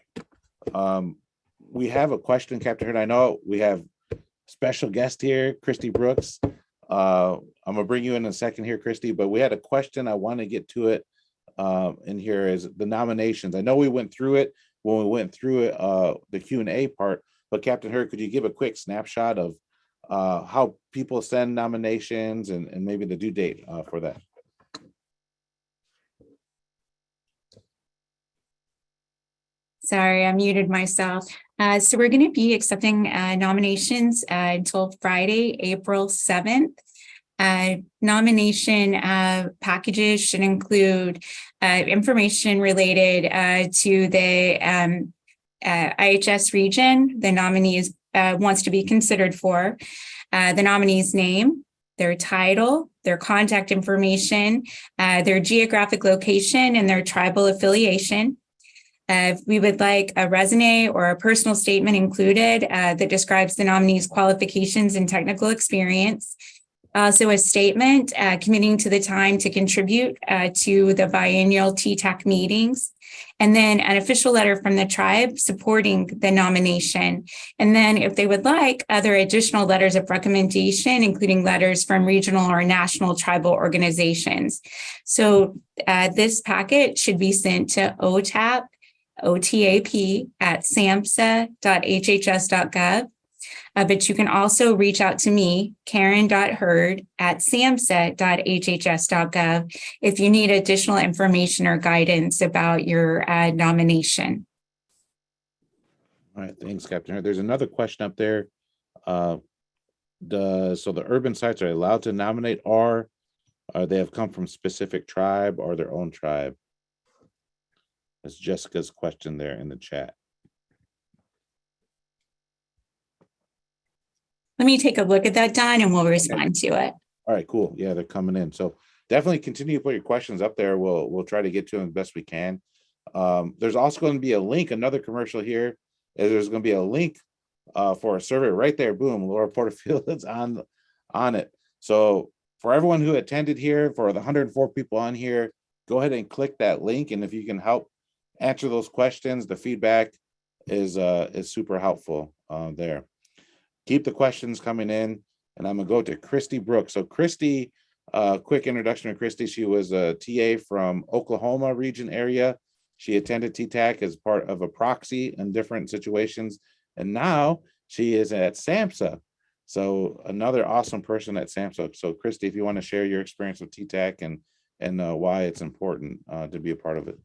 We have a question, Captain Hurd. I know we have special guest here, Christy Brooks. I'm gonna bring you in a second here, Christy, but we had a question. I want to get to it in here is the nominations. I know we went through it when we went through it, the Q&A part, but Captain Hurd, could you give a quick snapshot of how people send nominations and maybe the due date for that? Sorry, I muted myself. So we're going to be accepting nominations until Friday, April 7th. Nomination packages should include information related to the IHS region the nominee wants to be considered for, the nominee's name, their title, their contact information, their geographic location, and their tribal affiliation. We would like a resume or a personal statement included that describes the nominee's qualifications and technical experience. Also a statement committing to the time to contribute to the biennial TTAC meetings, and then an official letter from the tribe supporting the nomination. And then if they would like, other additional letters of recommendation, including letters from regional or national tribal organizations. So this packet should be sent to OTAP at samhsa.hhs.gov. But you can also reach out to me, Karen.Hurd at samhsa.hhs.gov if you need additional information or guidance about your nomination. All right, thanks, Captain Hurd. There's another question up there. So the urban sites are allowed to nominate, or they have come from specific tribe or their own tribe? That's Jessica's question there in the chat. Let me take a look at that, Don, and we'll respond to it. All right, cool. Yeah, they're coming in. So definitely continue to put your questions up there. We'll try to get to them the best we can. There's also going to be a link, another commercial here. There's going to be a link for a survey right there. Boom, Laura Porterfield is on it. So for everyone who attended here, for the 104 people on here, go ahead and click that link. And if you can help answer those questions, the feedback is super helpful there. Keep the questions coming in, and I'm gonna go to Christy Brooks. So Christy, quick introduction to Christy. She was a TA from Oklahoma region area. She attended TTAC as part of a proxy in different situations, and now she is at SAMHSA. So another awesome person at SAMHSA. So Christy, if you want to share your experience with TTAC and why it's important to be a part of it.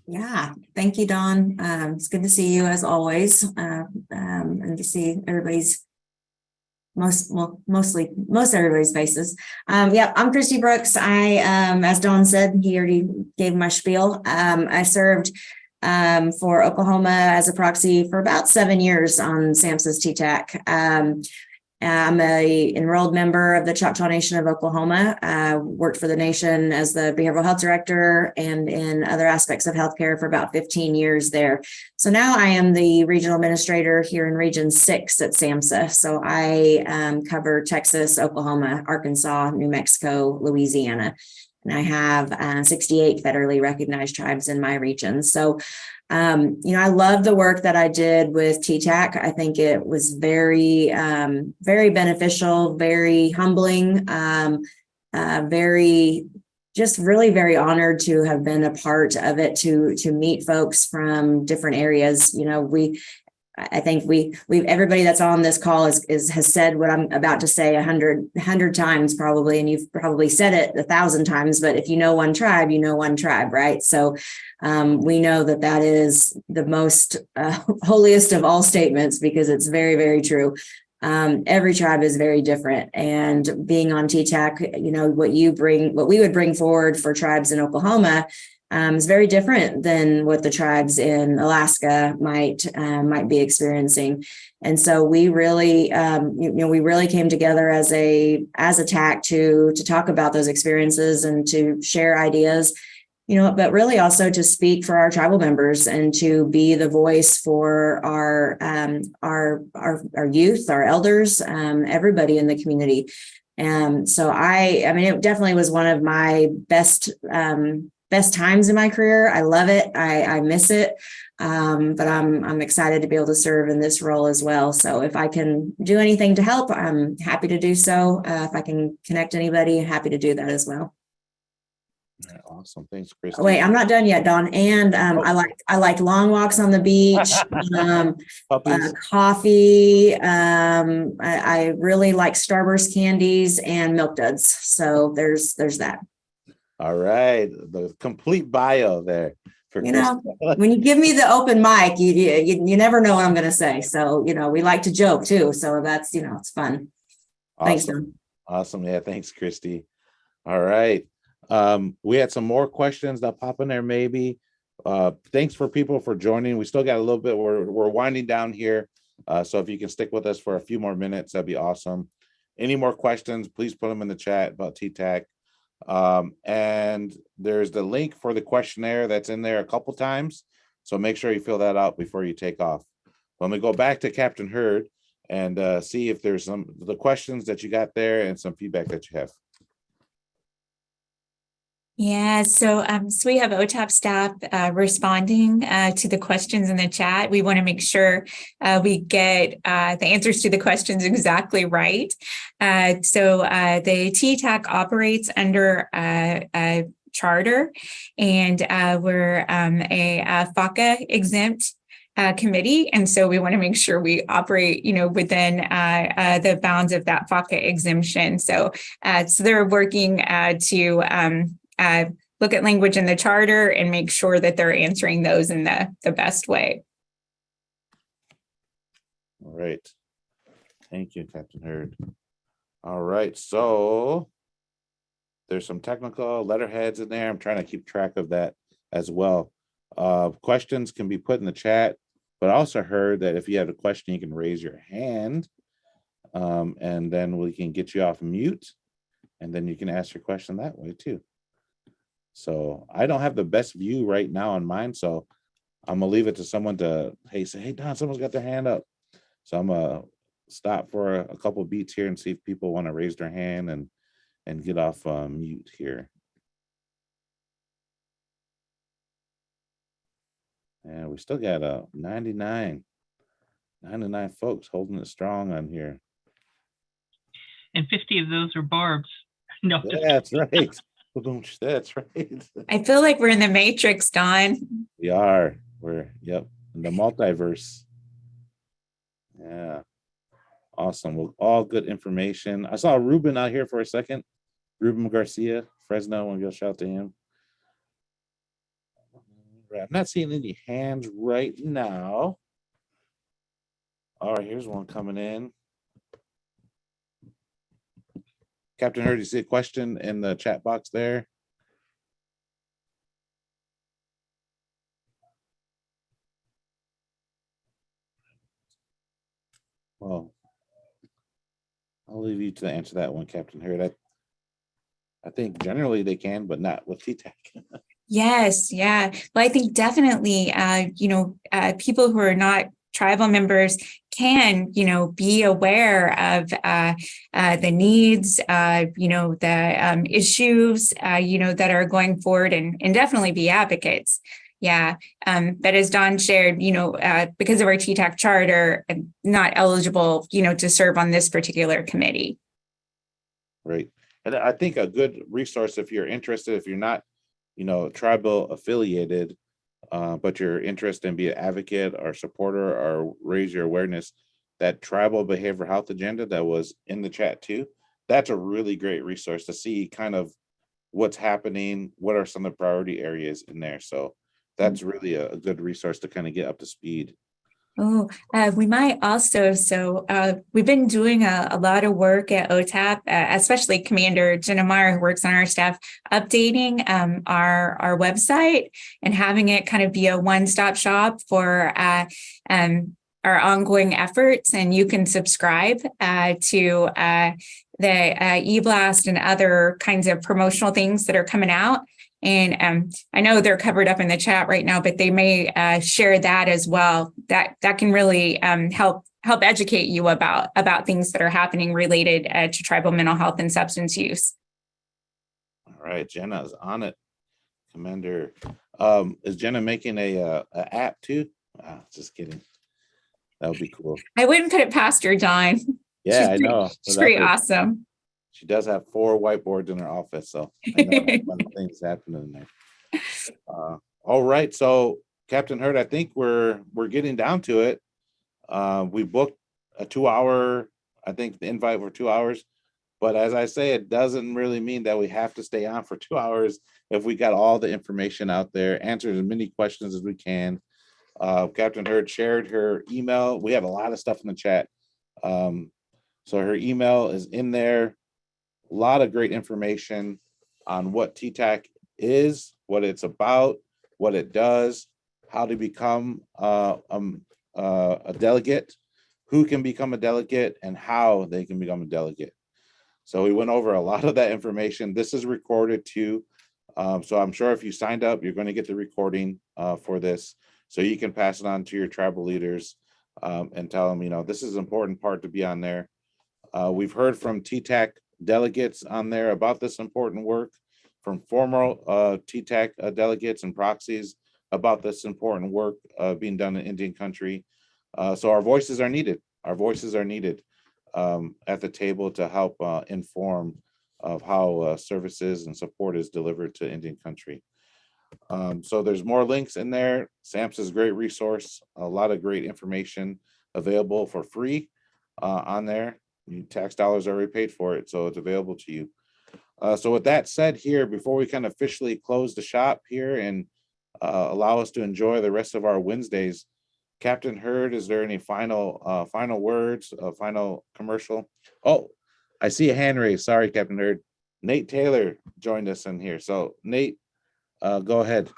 Yeah, thank you, Don. It's good to see you as always, and to see everybody's most everybody's faces. Yeah, I'm Christy Brooks. I, as Don said, he already gave my spiel. I served for Oklahoma as a proxy for about 7 years on SAMHSA's TTAC. I'm a enrolled member of the Choctaw Nation of Oklahoma. Worked for the nation as the behavioral health director and in other aspects of healthcare for about 15 years there. So now I am the regional administrator here in Region 6 at SAMHSA. So I cover Texas, Oklahoma, Arkansas, New Mexico, Louisiana. and I have 68 federally recognized tribes in my region. So, I love the work that I did with TTAC. I think it was very, very beneficial, very humbling, very, just really very honored to have been a part of it, to meet folks from different areas. I think we've everybody that's on this call has said what I'm about to say 100 times probably, and you've probably said it 1,000 times. But if you know one tribe, you know one tribe, right? So we know that is the most holiest of all statements, because it's very, very true. Every tribe is very different, and being on TTAC, what we would bring forward for tribes in Oklahoma is very different than what the tribes in Alaska might be experiencing. And so we really, we really came together as a TAC to talk about those experiences and to share ideas, but really also to speak for our tribal members and to be the voice for our youth, our elders, everybody in the community. And so it definitely was one of my best times in my career. I love it. I miss it. But I'm excited to be able to serve in this role as well. So if I can do anything to help, I'm happy to do so. If I can connect anybody, happy to do that as well. Awesome. Thanks, Christy. Wait, I'm not done yet, Don. And I like long walks on the beach, coffee. I really like Starburst candies and Milk Duds. So there's that. All right, the complete bio there. When you give me the open mic, you never know what I'm going to say. So we like to joke too. So that's it's fun. Awesome. Thanks, Don. Awesome. Yeah, thanks, Christy. All right. We had some more questions that pop in there maybe. Thanks for people for joining. We still got a little bit. We're winding down here. So if you can stick with us for a few more minutes, that'd be awesome. Any more questions, please put them in the chat about TTAC. And there's the link for the questionnaire that's in there a couple times. So make sure you fill that out before you take off. Let me go back to Captain Hurd and see if there's the questions that you got there and some feedback that you have. Yeah, so we have OTAP staff responding to the questions in the chat. We want to make sure we get the answers to the questions exactly right. So the TTAC operates under a charter, and we're a FACA exempt committee. And so we want to make sure we operate, within the bounds of that FACA exemption. So they're working to look at language in the charter and make sure that they're answering those in the best way. All right. Thank you, Captain Hurd. All right. So there's some technical letterheads in there. I'm trying to keep track of that as well. Questions can be put in the chat, but I also heard that if you have a question, you can raise your hand and then we can get you off mute and then you can ask your question that way too. So I don't have the best view right now on mine, so I'm gonna leave it to someone to say, hey Don, someone's got their hand up. So I'm gonna stop for a couple of beats here and see if people want to raise their hand and get off mute here. And we still got 99 folks holding it strong on here. And 50 of those are Barb's. No, yeah, that's right. That's right. I feel like we're in the Matrix, Don. We are. We're in the multiverse. Yeah. Awesome. Well, all good information. I saw Ruben out here for a second. Ruben Garcia, Fresno. I want to go shout to him. I'm not seeing any hands right now. All right, here's one coming in. Captain Hurd, you see a question in the chat box there? Well, I'll leave you to answer that one, Captain Hurd. I think generally they can, but not with TTAC. Yes, yeah. Well, I think definitely, people who are not tribal members can, be aware of the needs, the issues, that are going forward, and definitely be advocates. Yeah. But as Don shared, because of our TTAC charter, I'm not eligible, to serve on this particular committee. Right. And I think a good resource, if you're interested, if you're not, tribal affiliated, but you're interested in being an advocate or supporter or raise your awareness, that tribal behavioral health agenda that was in the chat too, that's a really great resource to see kind of what's happening, what are some of the priority areas in there. So that's really a good resource to kind of get up to speed. Oh, we might also, we've been doing a lot of work at OTAP, especially Commander Jenamar, who works on our staff, updating our website and having it kind of be a one-stop shop for our ongoing efforts. And you can subscribe to the e-blast and other kinds of promotional things that are coming out. And I know they're covered up in the chat right now, but they may share that as well. That can really help educate you about things that are happening related to tribal mental health and substance use. All right, Jenna is on it. Commander, is Jenna making a app too? Just kidding. That would be cool. I wouldn't put it past her, Don. Yeah, I know. She's pretty awesome. She does have 4 whiteboards in her office, so I know fun things happening in there. All right, so Captain Hurd, I think we're getting down to it. We booked a 2-hour, I think the invite for 2 hours, but as I say, it doesn't really mean that we have to stay on for 2 hours if we got all the information out there, answered as many questions as we can. Captain Hurd shared her email. We have a lot of stuff in the chat. So her email is in there. A lot of great information on what TTAC is, what it's about, what it does, how to become a delegate, who can become a delegate, and how they can become a delegate. So we went over a lot of that information. This is recorded too. So I'm sure if you signed up, you're going to get the recording for this. So you can pass it on to your tribal leaders and tell them, this is an important part to be on there. We've heard from TTAC delegates on there about this important work, from former TTAC delegates and proxies about this important work being done in Indian country. So our voices are needed. Our voices are needed at the table to help inform of how services and support is delivered to Indian country. So there's more links in there. SAMHSA is a great resource, a lot of great information available for free on there. Tax dollars already paid for it, so it's available to you. So with that said here, before we kind of officially close the shop here and allow us to enjoy the rest of our Wednesdays, Captain Hurd, is there any final words, final commercial? Oh, I see a hand raised. Sorry, Captain Hurd. Nate Taylor joined us in here. So Nate, go ahead.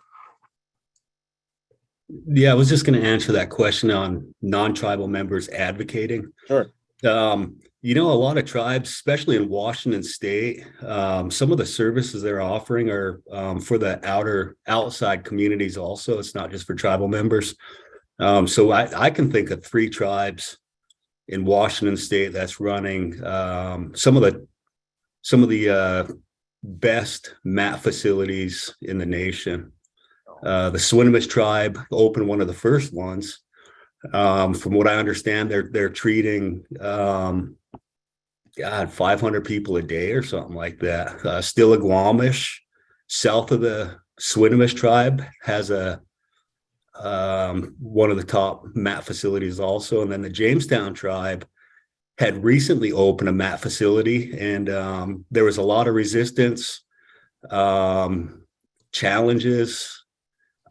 Yeah, I was just going to answer that question on non-tribal members advocating. Sure. A lot of tribes, especially in Washington State, some of the services they're offering are for the outside communities also. It's not just for tribal members. So I can think of 3 tribes in Washington State that's running some of the best mat facilities in the nation. The Swinomish tribe opened one of the first ones. From what I understand, they're treating 500 people a day or something like that. Stillaguamish, south of the Swinomish tribe, has one of the top mat facilities also. And then the Jamestown tribe had recently opened a mat facility, and there was a lot of resistance, challenges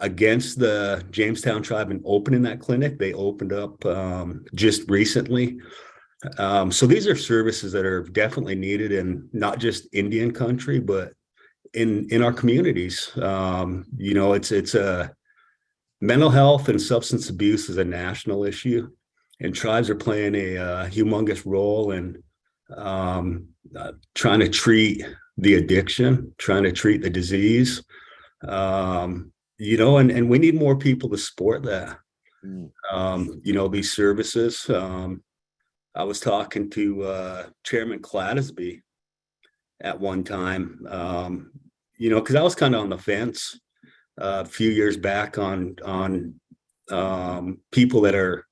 against the Jamestown tribe in opening that clinic. They opened up just recently. So these are services that are definitely needed in not just Indian country, but in our communities. It's a mental health and substance abuse is a national issue, and tribes are playing a humongous role in trying to treat the addiction, trying to treat the disease. And we need more people to support that. Mm. you know, these services. I was talking to Chairman Clattisby at one time, you know, because I was kind of on the fence a few years back on people that are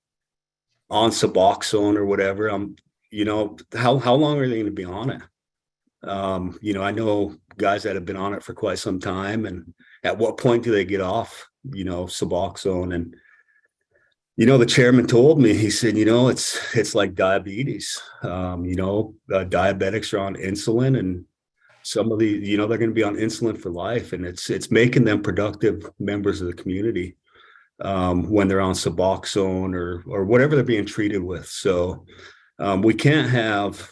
on Suboxone or whatever. You know, how long are they going to be on it? You know, I know guys that have been on it for quite some time, and at what point do they get off, you know, Suboxone? And you know, the chairman told me, he said, you know, it's like diabetes. You know, diabetics are on insulin, and some of the, you know, they're going to be on insulin for life, and it's making them productive members of the community when they're on Suboxone or whatever they're being treated with. So we can't have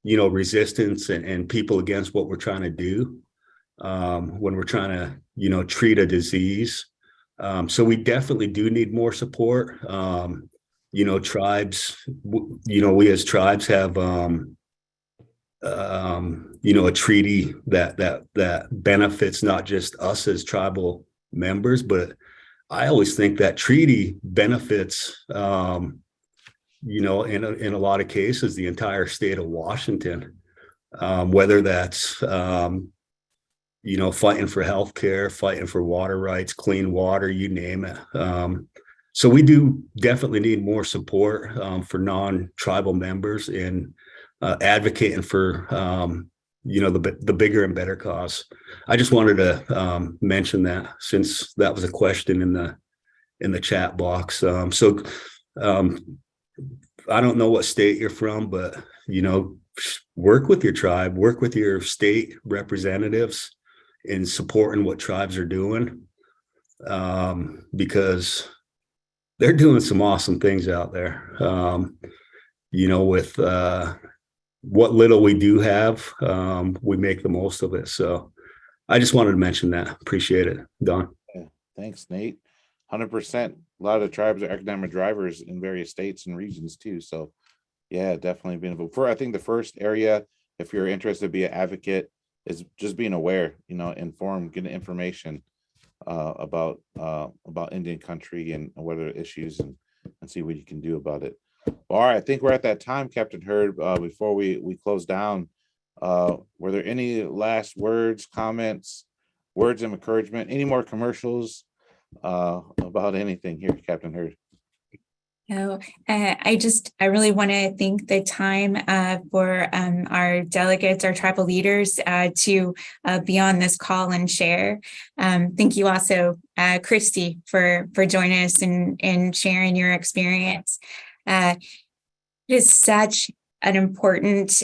you know, resistance and people against what we're trying to do when we're trying to, you know, treat a disease. So we definitely do need more support. You know, tribes, you know, we as tribes have, you know, a treaty that benefits not just us as tribal members, but I always think that treaty benefits, you know, in a lot of cases, the entire state of Washington, whether that's, you know, fighting for healthcare, fighting for water rights, clean water, you name it. So we do definitely need more support for non-tribal members in advocating for, you know, the bigger and better cause. I just wanted to mention that, since that was a question in the chat box. So I don't know what state you're from, but, you know, work with your tribe, work with your state representatives in supporting what tribes are doing, because they're doing some awesome things out there. You know, with what little we do have, we make the most of it. So I just wanted to mention that. Appreciate it, Don. Yeah. Thanks, Nate. 100%. A lot of the tribes are economic drivers in various states and regions too. So yeah, definitely being I think the first area, if you're interested to be an advocate, is just being aware, you know, informed, getting information about Indian country and what are the issues, and see what you can do about it. All right, I think we're at that time, Captain Hurd. Before we close down, were there any last words, comments, words of encouragement, any more commercials about anything here, Captain Hurd? No, I really want to thank the time for our delegates, our tribal leaders to be on this call and share. Thank you also, Christy, for joining us and sharing your experience. It is such an important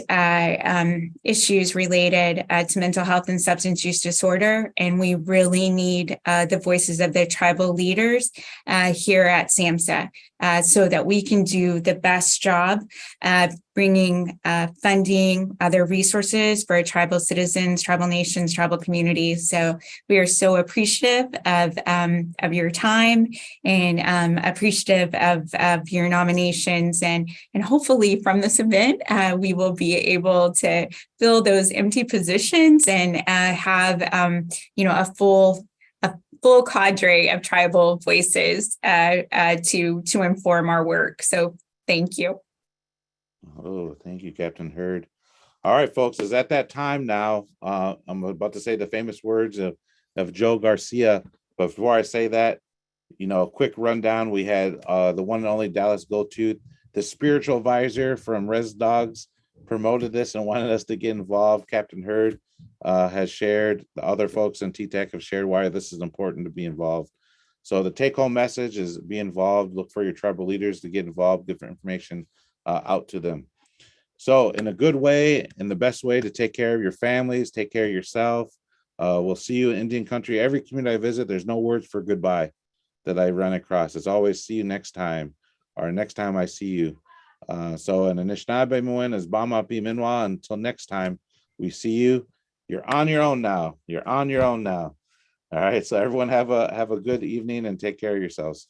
issues related to mental health and substance use disorder. And we really need the voices of the tribal leaders here at SAMHSA so that we can do the best job bringing funding, other resources for tribal citizens, tribal nations, tribal communities. So we are so appreciative of your time and appreciative of your nominations. And hopefully from this event, we will be able to fill those empty positions and have, a full cadre of tribal voices to inform our work. So thank you. Oh, thank you, Captain Hurd. All right, folks, it's at that time now. I'm about to say the famous words of Joe Garcia. But before I say that, you know, a quick rundown. We had the one and only Dallas Go-To, the spiritual advisor from Res Dogs, promoted this and wanted us to get involved. Captain Hurd has shared, the other folks in TTAC have shared why this is important to be involved. So the take-home message is be involved. Look for your tribal leaders to get involved, give information out to them. So in a good way, in the best way to take care of your families, take care of yourself. We'll see you in Indian country. Every community I visit, there's no words for goodbye that I run across. It's always see you next time, or next time I see you. So in Anishinaabe Muin is Bama Pi Minwa. Until next time we see you, you're on your own now. You're on your own now. All right. So everyone have a good evening and take care of yourselves.